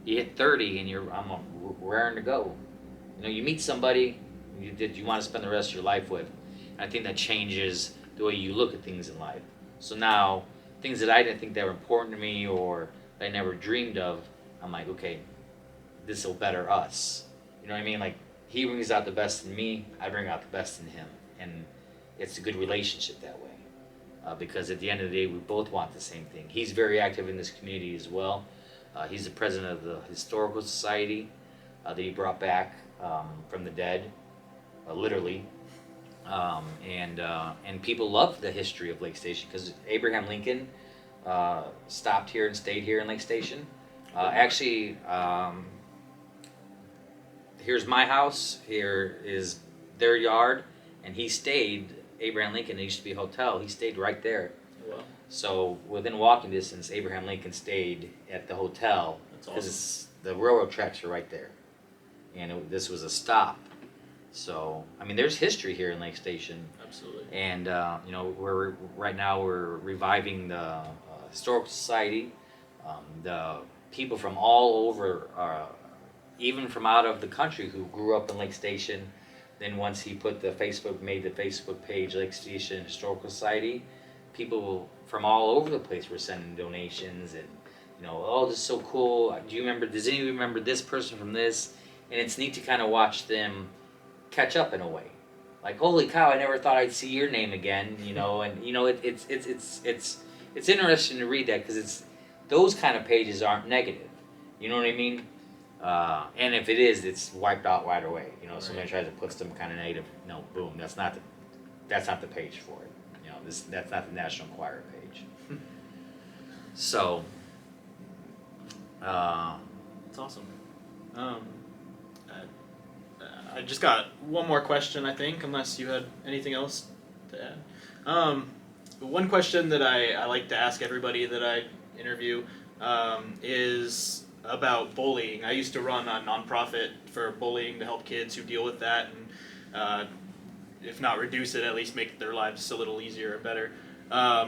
you hit 30 and I'm raring to go. You meet somebody that you want to spend the rest of your life with, and I think that changes the way you look at things in life. So now, things that I didn't think that were important to me or that I never dreamed of, I'm like, okay, this will better us. You know what I mean? Like, he brings out the best in me, I bring out the best in him, and it's a good relationship that way. Because at the end of the day, we both want the same thing. He's very active in this community as well. He's the president of the Historical Society that he brought back from the dead, literally. And people love the history of Lake Station because Abraham Lincoln stopped here and stayed here in Lake Station. Actually, here's my house, here is their yard, and he stayed Abraham Lincoln, it used to be a hotel. He stayed right there. Well, So within walking distance, Abraham Lincoln stayed at the hotel that's because awesome. the railroad tracks are right there, and this was a stop. So I mean, there's history here in Lake Station, Absolutely. and you know, right now we're reviving the historical society. The people from all over, even from out of the country, who grew up in Lake Station. Then once he made the Facebook page Lake Station Historical Society, people from all over the place were sending donations, and you know, oh, this is so cool. Does anyone remember this person from this? And it's neat to kind of watch them catch up in a way. Like, holy cow, I never thought I'd see your name again, you know, and you know, it's interesting to read that, because it's those kind of pages aren't negative. You know what I mean? And if it is, it's wiped out right away. You know, Right. somebody tries to put some kind of negative, no, boom, that's not the page for it. You know, that's not the National Enquirer page. So, It's awesome. I just got one more question, I think, unless you had anything else to add. One question that I like to ask everybody that I interview is about bullying. I used to run a nonprofit for bullying to help kids who deal with that, and if not reduce it, at least make their lives a little easier and better.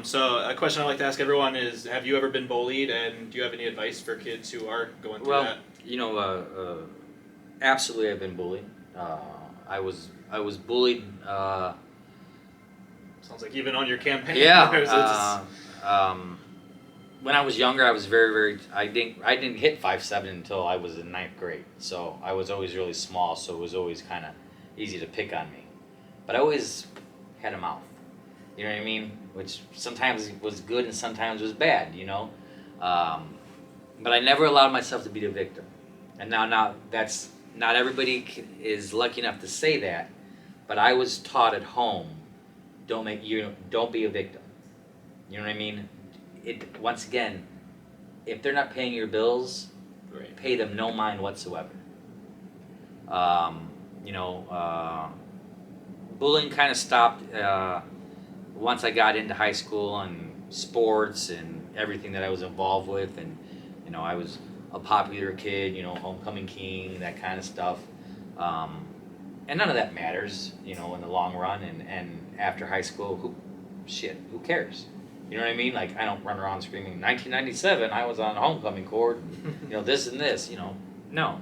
So a question I like to ask everyone is, have you ever been bullied, and do you have any advice for kids who are going through that? you know, absolutely, I've been bullied. I was bullied. Sounds like even on your campaign. Yeah. When I was younger, I was very. I didn't hit 5'7" until I was in ninth grade. So I was always really small. So it was always kind of easy to pick on me. But I always had a mouth. You know what I mean? Which sometimes was good and sometimes was bad. You know. But I never allowed myself to be the victim. And now that's not everybody is lucky enough to say that. But I was taught at home, don't be a victim. You know what I mean? Once again, if they're not paying your bills, Right. pay them no mind whatsoever. You know, bullying kind of stopped once I got into high school and sports and everything that I was involved with, and you know, I was a popular kid, you know, homecoming king, that kind of stuff. And none of that matters, you know, in the long run. And after high school, who cares? You know what I mean? Like, I don't run around screaming, 1997, I was on homecoming court, you know, this and this, you know. No.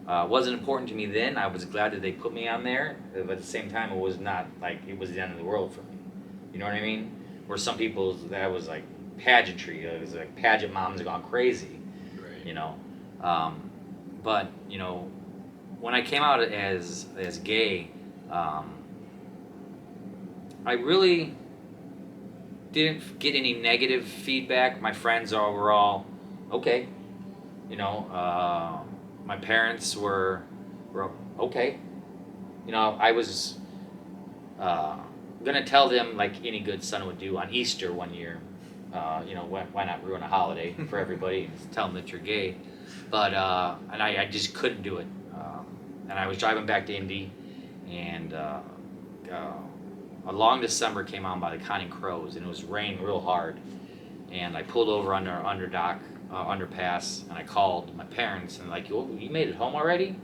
It wasn't important to me then. I was glad that they put me on there, but at the same time, it was not like it was the end of the world for me. You know what I mean? Where some people, that was like pageantry. It was like pageant moms have gone crazy, Right. you know. But, you know, when I came out as gay, I really didn't get any negative feedback. My friends were all okay. You know, my parents were okay. You know, I was gonna tell them, like any good son would do, on Easter one year. You know, why not ruin a holiday for everybody and tell them that you're gay? But and I just couldn't do it. And I was driving back to Indy, and a long December came on by the Counting Crows, and it was raining real hard. And I pulled over under underpass, and I called my parents, and like, you made it home already?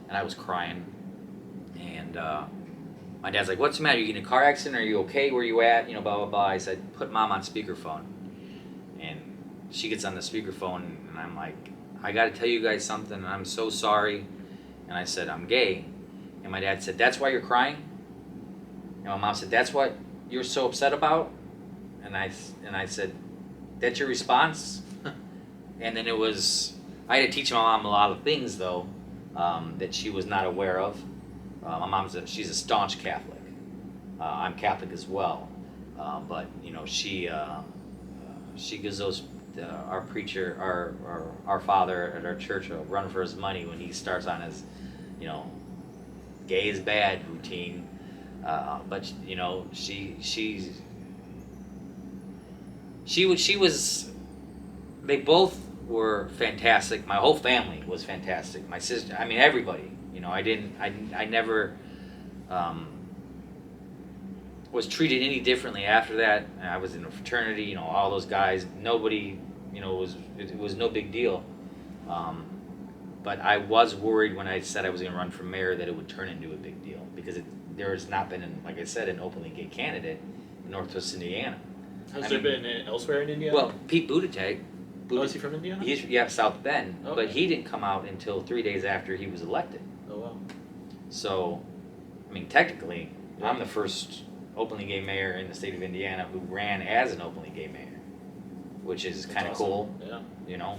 And I was crying. And my dad's like, what's the matter? You getting in a car accident? Are you okay? Where you at? You know, blah, blah, blah. I said, put Mom on speakerphone. And she gets on the speakerphone, and I'm like, I got to tell you guys something, and I'm so sorry. And I said, I'm gay. And my dad said, that's why you're crying? And my mom said, that's what you're so upset about? And I said, that's your response? And then I had to teach my mom a lot of things, though, that she was not aware of. My she's a staunch Catholic. I'm Catholic as well. But, you know, she gives our preacher, our father at our church, a run for his money when he starts on his, you know, gay is bad routine. But you know, she was. They both were fantastic. My whole family was fantastic. My sister, I mean, everybody. You know, I never was treated any differently after that. I was in a fraternity, all those guys. Nobody, it was no big deal. But I was worried when I said I was going to run for mayor that it would turn into a big deal because there has not been, like I said, an openly gay candidate in Northwest Indiana. Has there been elsewhere in Indiana? Well, Pete Buttigieg. Is he from Indiana? He's South Bend, but he didn't come out until 3 days after he was elected. Oh wow. So, technically, I'm the first openly gay mayor in the state of Indiana who ran as an openly gay mayor, which is kind of awesome. cool. Yeah.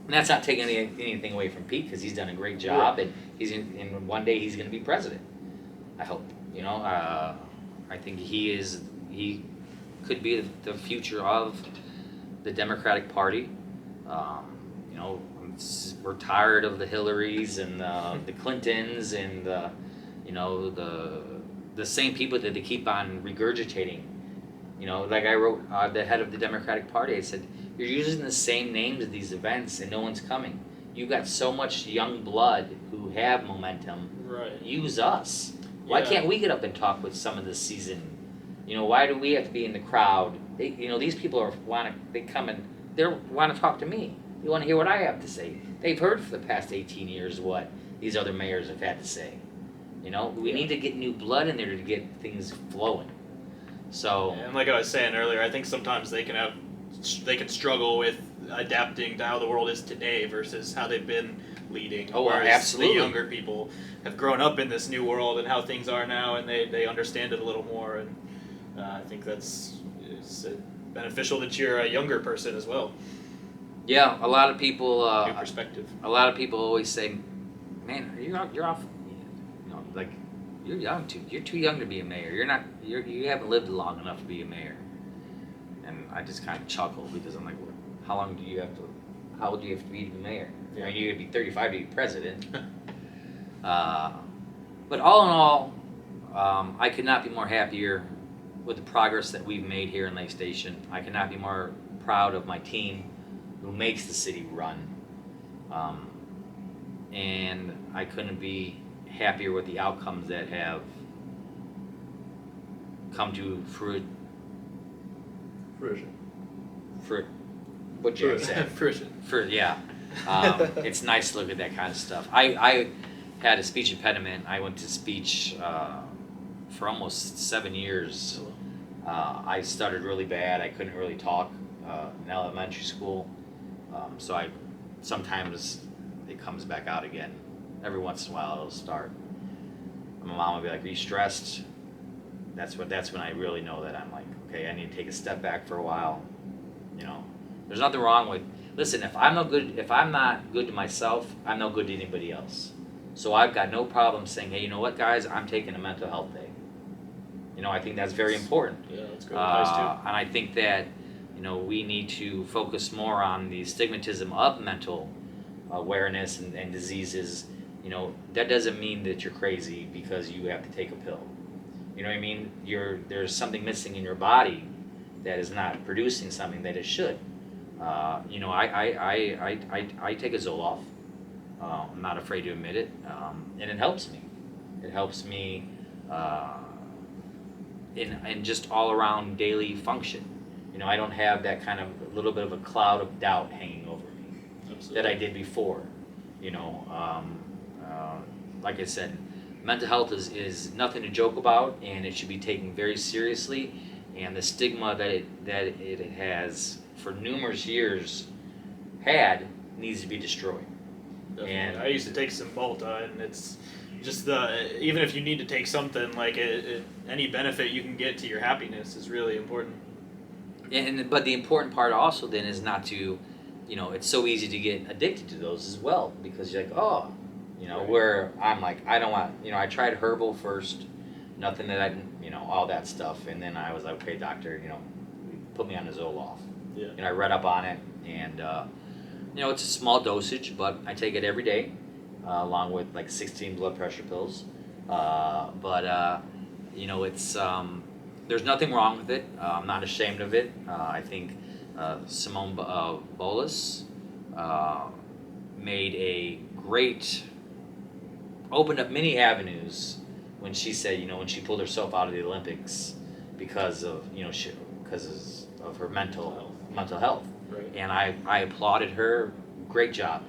And that's not taking anything away from Pete because he's done a great job, and and one day he's going to be president. I hope. I think he could be the future of the Democratic Party. We're tired of the Hillarys and the Clintons and the same people that they keep on regurgitating. Like I wrote the head of the Democratic Party. I said, you're using the same names at these events and no one's coming. You got so much young blood who have momentum. Right. Use us. Why can't we get up and talk with some of the seasoned? Why do we have to be in the crowd? These people want to talk to me. They want to hear what I have to say. They've heard for the past 18 years what these other mayors have had to say. We need to get new blood in there to get things flowing. So, and like I was saying earlier, I think sometimes they can struggle with adapting to how the world is today versus how they've been leading. Oh, whereas absolutely. the younger people have grown up in this new world and how things are now, and they understand it a little more. And I think it's beneficial that you're a younger person as well. Yeah, a lot of people. New perspective. A lot of people always say, "Man, you're off. Like you're young too. You're too young to be a mayor. You haven't lived long enough to be a mayor." And I just kind of chuckle because I'm like, well, how old do you have to be mayor? Yeah. You got to be 35 to be president. But all in all, I could not be more happier with the progress that we've made here in Lake Station. I could not be more proud of my team who makes the city run. And I couldn't be happier with the outcomes that have come to fruition. What you said? Fruition. Yeah. It's nice to look at that kind of stuff. I had a speech impediment. I went to speech for almost 7 years. I started really bad. I couldn't really talk in elementary school. So sometimes it comes back out again. Every once in a while it'll start. My mom will be like, "Are you stressed?" That's when I really know that I'm like, okay, I need to take a step back for a while. There's nothing wrong with. Listen, if I'm not good to myself, I'm no good to anybody else. So I've got no problem saying, hey, you know what, guys, I'm taking a mental health day. I think that's very important. Yeah, that's good advice too. And I think that we need to focus more on the stigmatism of mental awareness and diseases. That doesn't mean that you're crazy because you have to take a pill. You know what I mean? There's something missing in your body that is not producing something that it should. I take a Zoloft. I'm not afraid to admit it, and it helps me. It helps me in just all around daily function. I don't have that kind of little bit of a cloud of doubt hanging over me. Absolutely. That I did before. Like I said, mental health is nothing to joke about, and it should be taken very seriously. And the stigma that it has for numerous years needs to be destroyed. Definitely. And I used to take some Volta, and it's just even if you need to take something, like any benefit you can get to your happiness is really important. But the important part also then is not to, it's so easy to get addicted to those as well because you're like, oh, right. Where I'm like, I don't want, I tried herbal first, nothing that all that stuff, and then I was like, okay, doctor, put me on the Zoloft. Yeah. I read up on it, and it's a small dosage, but I take it every day, along with like 16 blood pressure pills. It's there's nothing wrong with it. I'm not ashamed of it. I think Simone Bolus opened up many avenues when she said, you know, when she pulled herself out of the Olympics because of, you know, because of her mental health. Right. And I applauded her. Great job,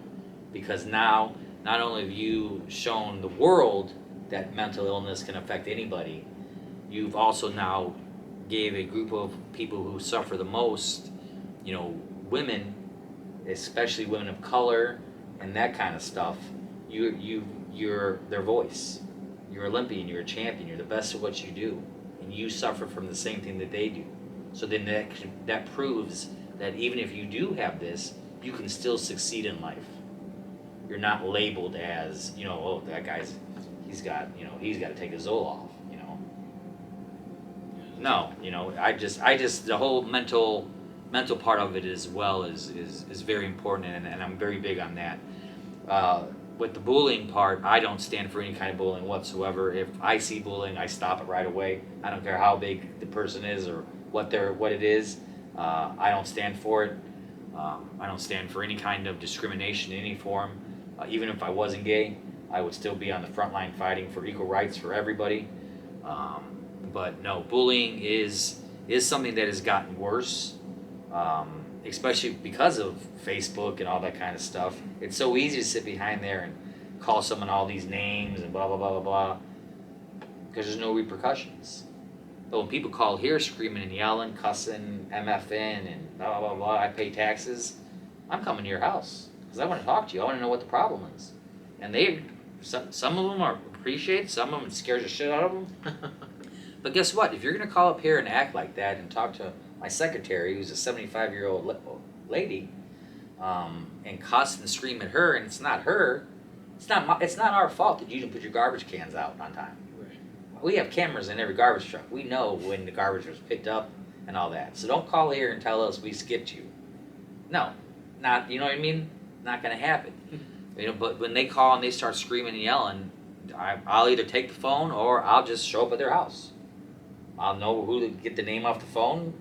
because now not only have you shown the world that mental illness can affect anybody, you've also now gave a group of people who suffer the most, you know, women, especially women of color and that kind of stuff. You're their voice. You're Olympian. You're a champion. You're the best at what you do, and you suffer from the same thing that they do. So then that proves that even if you do have this, you can still succeed in life. You're not labeled as, you know, oh, that guy's, he's got to take a Zoloft, you know. No, you know, I just the whole mental part of it as well is very important, and I'm very big on that. With the bullying part, I don't stand for any kind of bullying whatsoever. If I see bullying, I stop it right away. I don't care how big the person is or what it is. I don't stand for it. I don't stand for any kind of discrimination in any form. Even if I wasn't gay, I would still be on the front line fighting for equal rights for everybody. But no, bullying is something that has gotten worse, especially because of Facebook and all that kind of stuff. It's so easy to sit behind there and call someone all these names and blah, blah, blah, blah, blah, because there's no repercussions. But when people call here screaming and yelling, cussing, MFN, and blah, blah, blah, blah, I pay taxes, I'm coming to your house because I want to talk to you. I want to know what the problem is. And some of them are appreciated, some of them it scares the shit out of them. But guess what? If you're going to call up here and act like that and talk to my secretary, who's a 75-year-old lady, and cuss and scream at her, and it's not her, it's not our fault that you didn't put your garbage cans out on time. We have cameras in every garbage truck. We know when the garbage was picked up and all that. So don't call here and tell us we skipped you. No, not, you know what I mean? Not going to happen. You know, but when they call and they start screaming and yelling, I'll either take the phone or I'll just show up at their house. I'll know who to get the name off the phone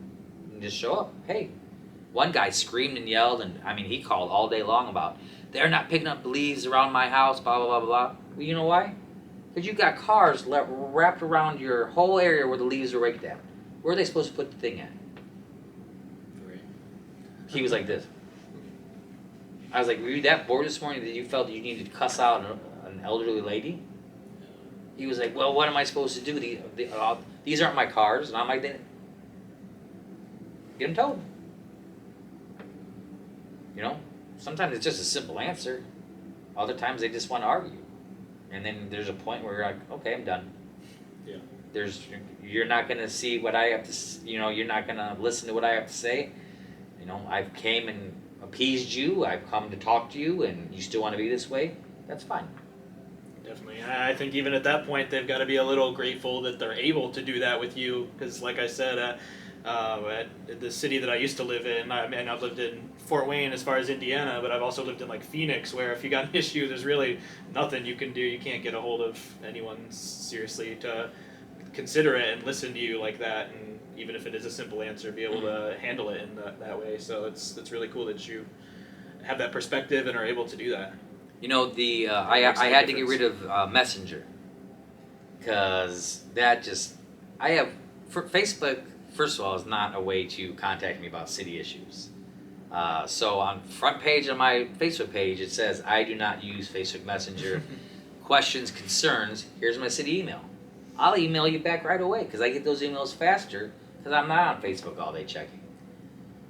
and just show up. Hey, one guy screamed and yelled, and I mean, he called all day long about, they're not picking up the leaves around my house, blah, blah, blah, blah, blah. Well, you know why? Because you got cars wrapped around your whole area where the leaves are raked at. Where are they supposed to put the thing at? Right. He was like this. I was like, were you that bored this morning that you felt that you needed to cuss out an elderly lady? He was like, well, what am I supposed to do? These aren't my cars. And I'm like, then get them towed. You know, sometimes it's just a simple answer. Other times they just want to argue. And then there's a point where you're like, okay, I'm done. Yeah. You're not going to see what I have to, you know, you're not going to listen to what I have to say. You know, I've came and appeased you. I've come to talk to you, and you still want to be this way. That's fine. Definitely. I think even at that point, they've got to be a little grateful that they're able to do that with you. Because, like I said, at the city that I used to live in, and I've lived in Fort Wayne as far as Indiana, but I've also lived in like Phoenix, where if you got an issue, there's really nothing you can do. You can't get a hold of anyone seriously to consider it and listen to you like that. And even if it is a simple answer, be able to handle it in that way. So it's really cool that you have that perspective and are able to do that. You know, I had to get rid of Messenger, because that just, Facebook, first of all, is not a way to contact me about city issues. So on front page of my Facebook page, it says, I do not use Facebook Messenger. Questions, concerns, here's my city email. I'll email you back right away, because I get those emails faster, because I'm not on Facebook all day checking.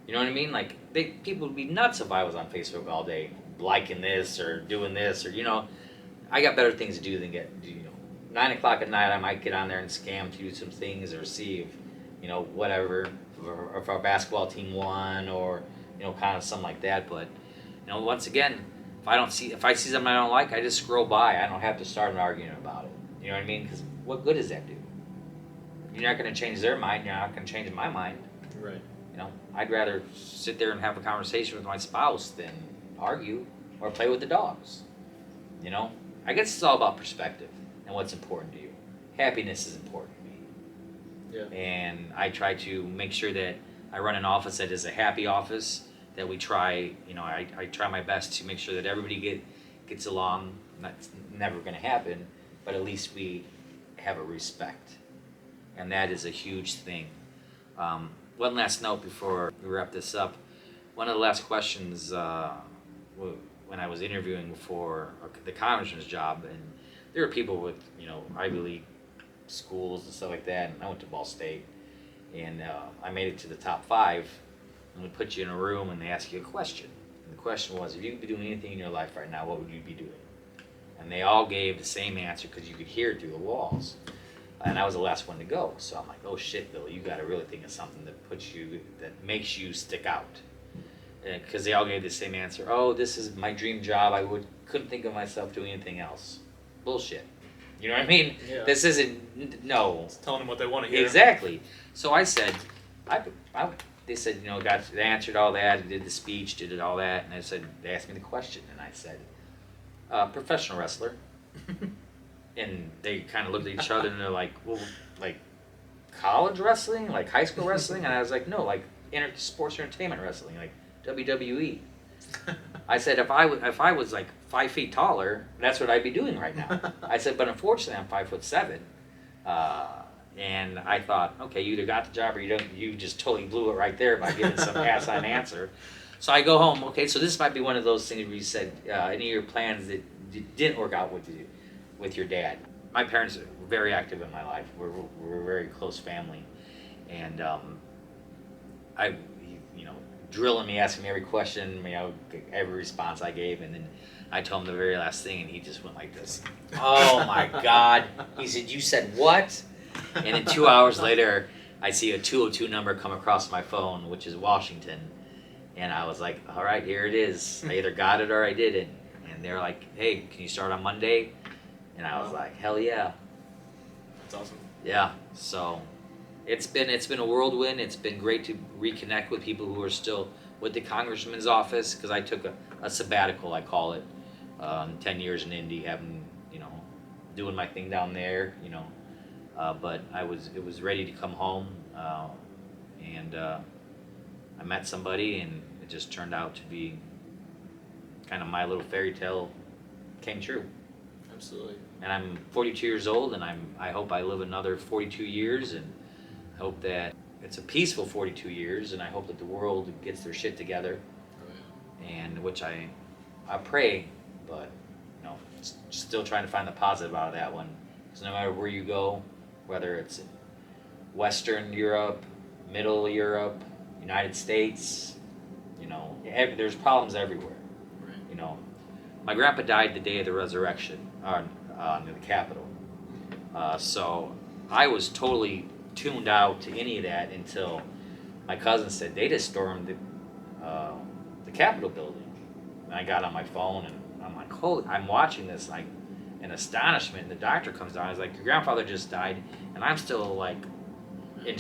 You know what I mean? Like, people would be nuts if I was on Facebook all day, liking this or doing this, or, you know, I got better things to do than 9 o'clock at night I might get on there and scam through some things or see if, you know, whatever, or if our basketball team won, or, you know, kind of something like that. But, you know, once again, if I see something I don't like, I just scroll by. I don't have to start an argument about it. You know what I mean? Because what good does that do? You're not going to change their mind. You're not going to change my mind. Right. You know, I'd rather sit there and have a conversation with my spouse than argue or play with the dogs. You know, I guess it's all about perspective and what's important to you. Happiness is important to me. Yeah. And I try to make sure that I run an office that is a happy office, that we try, you know, I try my best to make sure that everybody gets along. That's never going to happen, but at least we have a respect, and that is a huge thing. One last note before we wrap this up. One of the last questions when I was interviewing for the congressman's job, and there were people with Ivy League schools and stuff like that, and I went to Ball State, and I made it to the top 5, and we put you in a room and they ask you a question. And the question was, if you could be doing anything in your life right now, what would you be doing? And they all gave the same answer because you could hear it through the walls. And I was the last one to go, so I'm like, oh shit, Bill, you got to really think of something that makes you stick out. Because they all gave the same answer. Oh, this is my dream job. Couldn't think of myself doing anything else. Bullshit. You know what I mean? Yeah. This isn't no. It's telling them what they want to hear. Exactly. So I said, they said, they answered all that, did the speech, did it all that, and they asked me the question, and I said, professional wrestler. And they kind of looked at each other and they're like, well, like college wrestling, like high school wrestling, and I was like, no, like sports entertainment wrestling, like WWE. I said, if I was like 5 feet taller, that's what I'd be doing right now. I said, but unfortunately, I'm 5'7", and I thought, okay, you either got the job or you don't. You just totally blew it right there by giving some asinine answer. So I go home. Okay, so this might be one of those things where you said any of your plans that didn't work out with your dad. My parents are very active in my life. We're a very close family, and drilling me, asking me every question, every response I gave, and then I told him the very last thing, and he just went like this. Oh my God! He said, "You said what?" And then 2 hours later, I see a 202 number come across my phone, which is Washington, and I was like, "All right, here it is. I either got it or I didn't." And they're like, "Hey, can you start on Monday?" And I was like, "Hell yeah!" That's awesome. Yeah. So it's been a whirlwind. It's been great to reconnect with people who are still with the congressman's office, because I took a sabbatical, I call it, 10 years in Indy, doing my thing down there, but it was ready to come home, and I met somebody, and it just turned out to be kind of my little fairy tale came true. Absolutely. And I'm 42 years old, and I hope I live another 42 years, and I hope that it's a peaceful 42 years, and I hope that the world gets their shit together, and which I pray, but still trying to find the positive out of that one. Because no matter where you go, whether it's in Western Europe, Middle Europe, United States, there's problems everywhere. Right. My grandpa died the day of the resurrection on the Capitol, so I was totally tuned out to any of that until my cousin said they just stormed the Capitol building, and I got on my phone and I'm like, holy! I'm watching this like in astonishment. And the doctor comes down. He's like, your grandfather just died, and I'm still like, it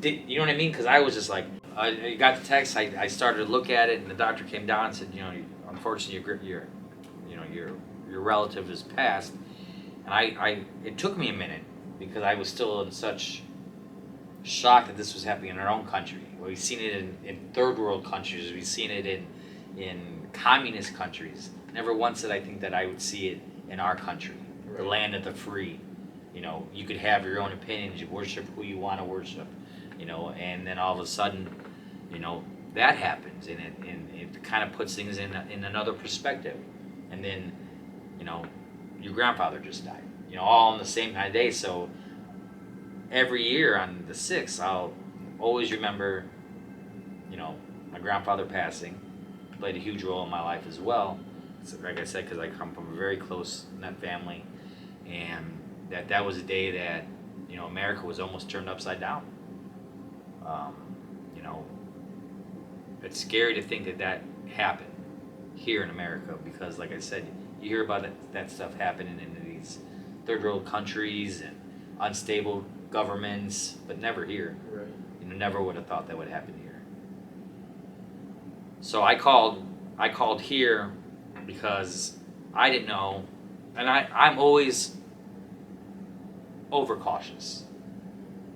did you know what I mean? Because I was just like, I got the text. I started to look at it, and the doctor came down and said, unfortunately, your relative has passed. And it took me a minute because I was still in such shock that this was happening in our own country. We've seen it in third world countries. We've seen it in communist countries. Never once did I think that I would see it in our country, the land of the free. You could have your own opinions. You worship who you want to worship. And then all of a sudden, that happens, and it kind of puts things in another perspective. And then, your grandfather just died. All on the same kind of day. So every year on the 6th, I'll always remember, my grandfather passing. Played a huge role in my life as well. So, like I said, because I come from a very close knit family, and that was a day that America was almost turned upside down. It's scary to think that happened here in America, because, like I said, you hear about that stuff happening in these third world countries and unstable governments, but never here. Right. Never would have thought that would happen here. So I called here because I didn't know, and I'm always overcautious.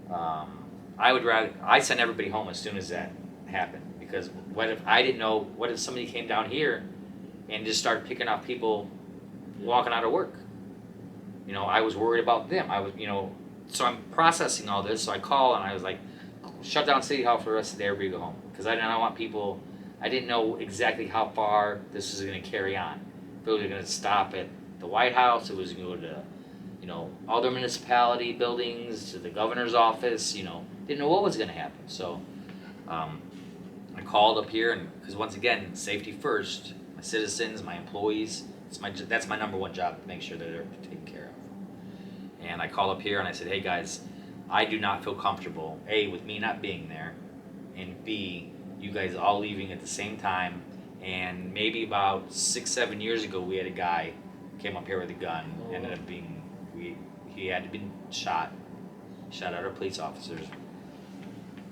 I send everybody home as soon as that happened, because what if somebody came down here and just started picking off people walking out of work? I was worried about them. So I'm processing all this. So I call and I was like, shut down City Hall for the rest of the day, everybody go home. Because I didn't want people, I didn't know exactly how far this was going to carry on. If it was going to stop at the White House, it was going to go to, other municipality buildings, to the governor's office, didn't know what was going to happen. So I called up here, and because once again, safety first, my citizens, my employees, that's my number one job, to make sure that they're taken care of. And I called up here and I said, hey guys, I do not feel comfortable, A, with me not being there, and B, you guys all leaving at the same time. And maybe about 6-7 years ago, we had a guy came up here with a gun, ended up being, he had been shot at our police officers,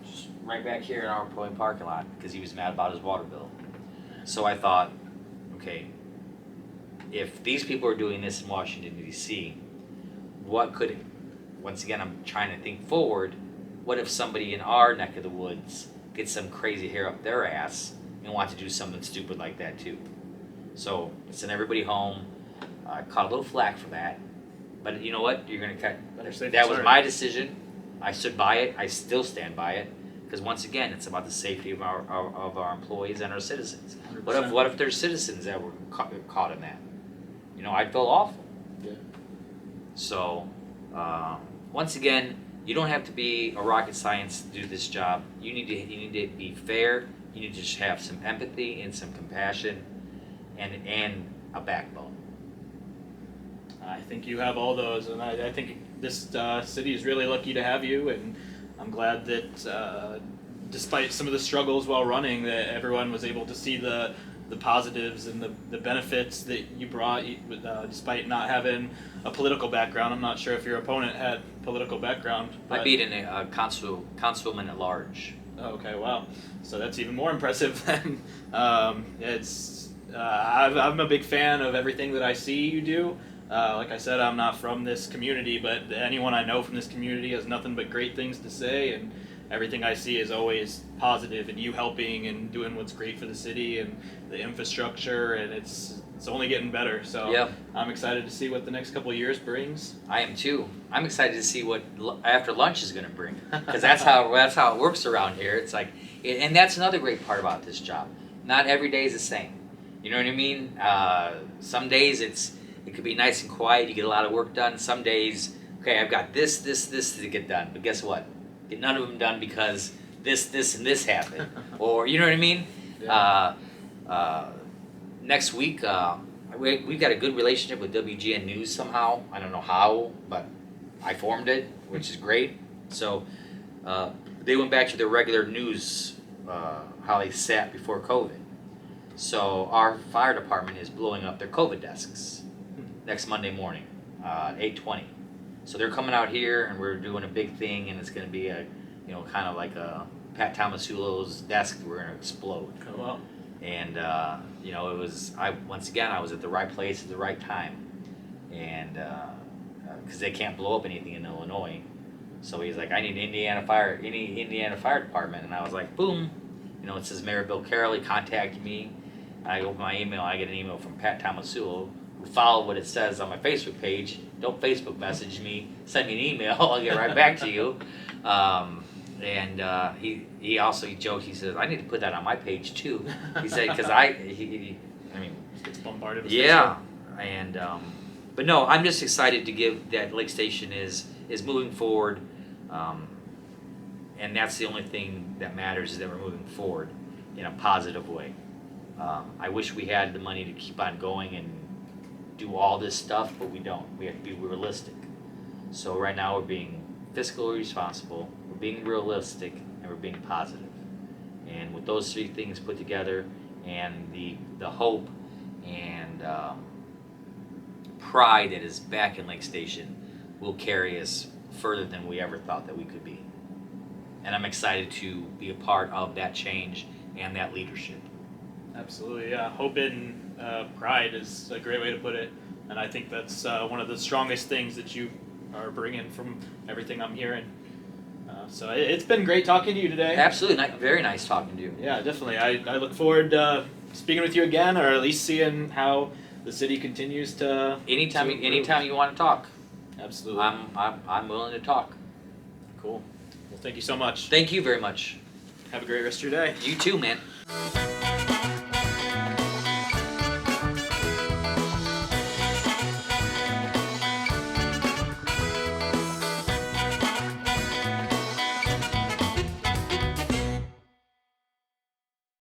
just right back here in our employee parking lot, because he was mad about his water bill. So I thought, okay, if these people are doing this in Washington, D.C., once again, I'm trying to think forward, what if somebody in our neck of the woods gets some crazy hair up their ass and wants to do something stupid like that too? So I sent everybody home. I caught a little flack for that, but you know what? You're gonna cut. That was my decision. I stood by it. I still stand by it, because once again, it's about the safety of our employees and our citizens. 100%. What if there's citizens that were caught in that? I'd feel awful. Yeah. So once again, you don't have to be a rocket science to do this job. You need to be fair. You need to just have some empathy and some compassion, and a backbone. I think you have all those, and I think this city is really lucky to have you, and I'm glad that despite some of the struggles while running, that everyone was able to see the positives and the benefits that you brought, despite not having a political background. I'm not sure if your opponent had political background. I beat a councilman at large. Oh, okay, wow. So that's even more impressive than I'm a big fan of everything that I see you do. Like I said, I'm not from this community, but anyone I know from this community has nothing but great things to say, and everything I see is always positive, and you helping and doing what's great for the city and the infrastructure, and it's only getting better. So yeah. I'm excited to see what the next couple of years brings. I am too. I'm excited to see what after lunch is going to bring, because that's how it works around here. It's like, and that's another great part about this job. Not every day is the same. You know what I mean? Some days it could be nice and quiet. You get a lot of work done. Some days, okay, I've got this to get done. But guess what? Get none of them done because this, and this happened. Or, you know what I mean? Yeah. Next week, we've got a good relationship with WGN News somehow. I don't know how, but I formed it, which is great. So they went back to their regular news, how they sat before COVID. So our fire department is blowing up their COVID desks next Monday morning, 8:20. So they're coming out here, and we're doing a big thing, and it's going to be kind of like a Pat Tomasulo's desk. We're going to explode. Oh, wow. And it was I was at the right place at the right time, and because they can't blow up anything in Illinois. So he's like, I need Indiana Fire Department, and I was like, boom. It says Mayor Bill Carroll. He contacted me. I open my email. I get an email from Pat Tomasulo, who followed what it says on my Facebook page. Don't Facebook message me. Send me an email. I'll get right back to you. And he also joked. He says, I need to put that on my page too. He said, because Gets bombarded with yeah. And but no, I'm just excited to give that Lake Station is moving forward, and that's the only thing that matters, is that we're moving forward in a positive way. I wish we had the money to keep on going and do all this stuff, but we don't. We have to be realistic. So right now we're being fiscally responsible, we're being realistic, and we're being positive. And with those three things put together, and the hope and pride that is back in Lake Station, will carry us further than we ever thought that we could be. And I'm excited to be a part of that change and that leadership. Absolutely, yeah. Hope and pride is a great way to put it, and I think that's one of the strongest things that you are bringing from everything I'm hearing. So it's been great talking to you today. Absolutely, very nice talking to you. Yeah, definitely. I look forward to speaking with you again, or at least seeing how the city continues to. Anytime you want to talk. Absolutely. I'm willing to talk. Cool. Well, thank you so much. Thank you very much. Have a great rest of your day. You too, man.